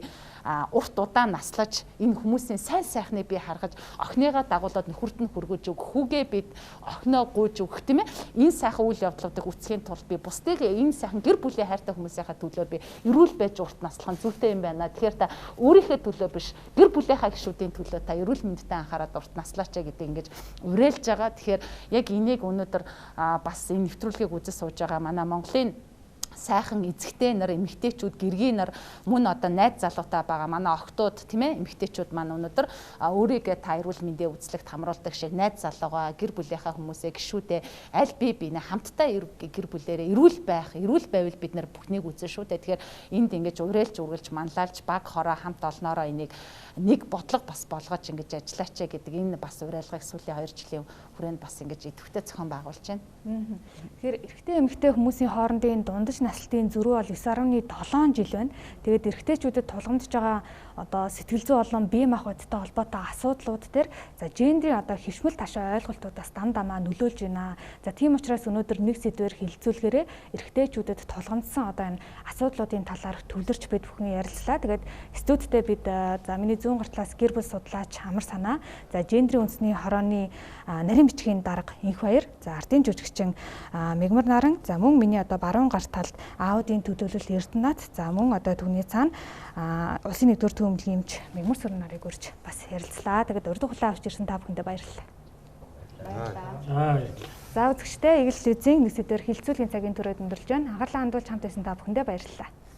урт удаан наслаж энэ хүмүүсийн сайн сайхныг би харгаж охиныгаа дагуулад нөхөрт нь хүргэж өг хүүгээ бид охиноо гуйж өгөх тийм ээ энэ сайхан үйл явдлуудыг үсгэхийн тулд би бусдыг энэ сайхан гэр бүлийн хайртай хүмүүсийнхаа төлөө би эрүүл байж урт наслах нь зүйтэй юм байна. Тэгэхээр та өөрийнхөө төлөө биш гэр бүлийнхаа гишүүдийн төлөө та эрүүл мэндэд анхаарад урт наслаачаа гэдэг ингэж уриалж байгаа. Тэгэхээр яг энийг өнөөдөр бас энэ нэвтрүүлгийг үзэж сууж байгаа манай Монголын сайхан эзэгтэй нар эмэгтэйчүүд гэргийн нар мөн одоо найз залуутай байгаа манай охтууд тийм ээ эмэгтэйчүүд маань өнөөдөр өөрийгөө та эрүүл мэндийн үзлэгт хамруулдаг шиг найз залуугаа гэр бүлийнхаа хүмүүсээ гişүүдээ аль бие хамтдаа гэр бүлээрээ эрүүл байвал бид нар бүхнийг үзэн шүү дээ. Тэгэхээр энд ингэж уриалж үргэлж манлайлж баг хороо хамт олноороо энийг нэг бодлого бас болгож ингэж ажиллаач гэдэг энэ бас уриалгыг сүүлийн 2 жилийн хүрээнд бас ингэж идэвхтэй зохион байгуулж байна. Тэгэхээр эрэгтэй эмэгтэй хүмүүсийн хоорондын дундаж наслтын зөрүү бол 9.7 жил байна. Тэгээд эрэгтэйчүүдэд тулгамдж байгаа одоо сэтгэл зүй болон бие махбодтой холбоотой асуудлууд дээр за гендрийн одоо хөвшмөл ташаа ойлголтуудаас дам дамаа нөлөөлж байна. За тийм учраас өнөөдөр нэг сэдвээр хэлэлцүүлгээрээ эрэгтэйчүүдэд тулгамдсан одоо энэ асуудлуудын талаар төвлөрч бид бүхэн ярилцлаа. Тэгээд студидтэй бид за миний зүүн гартлаас гэр бүл судлаач Амар Санаа, за гендрийн үндэсний хорооны нарийн бичгийн дарга Инх Баяр, за ардын жүжигчин Мегмар Наран, за мөн миний одоо баруун гарт талд аудио төлөөлөл Эрдэнэт, за мөн одоо түүний цаана улсын 1-р төмөлийн эмч Мегмар Сүрэн нарыг урьж бас ярилцлаа. Тэгээд урьд хулаа авч ирсэн та бүхэндээ баярлалаа. За үзэгчдээ Игэл телевизийн нэг сэдвээр хэлэлцүүлгийн цагийн түрээд өндөрлж байна. Анхаарлаа хандуулж хамт байсан та бүхэндээ баярлалаа.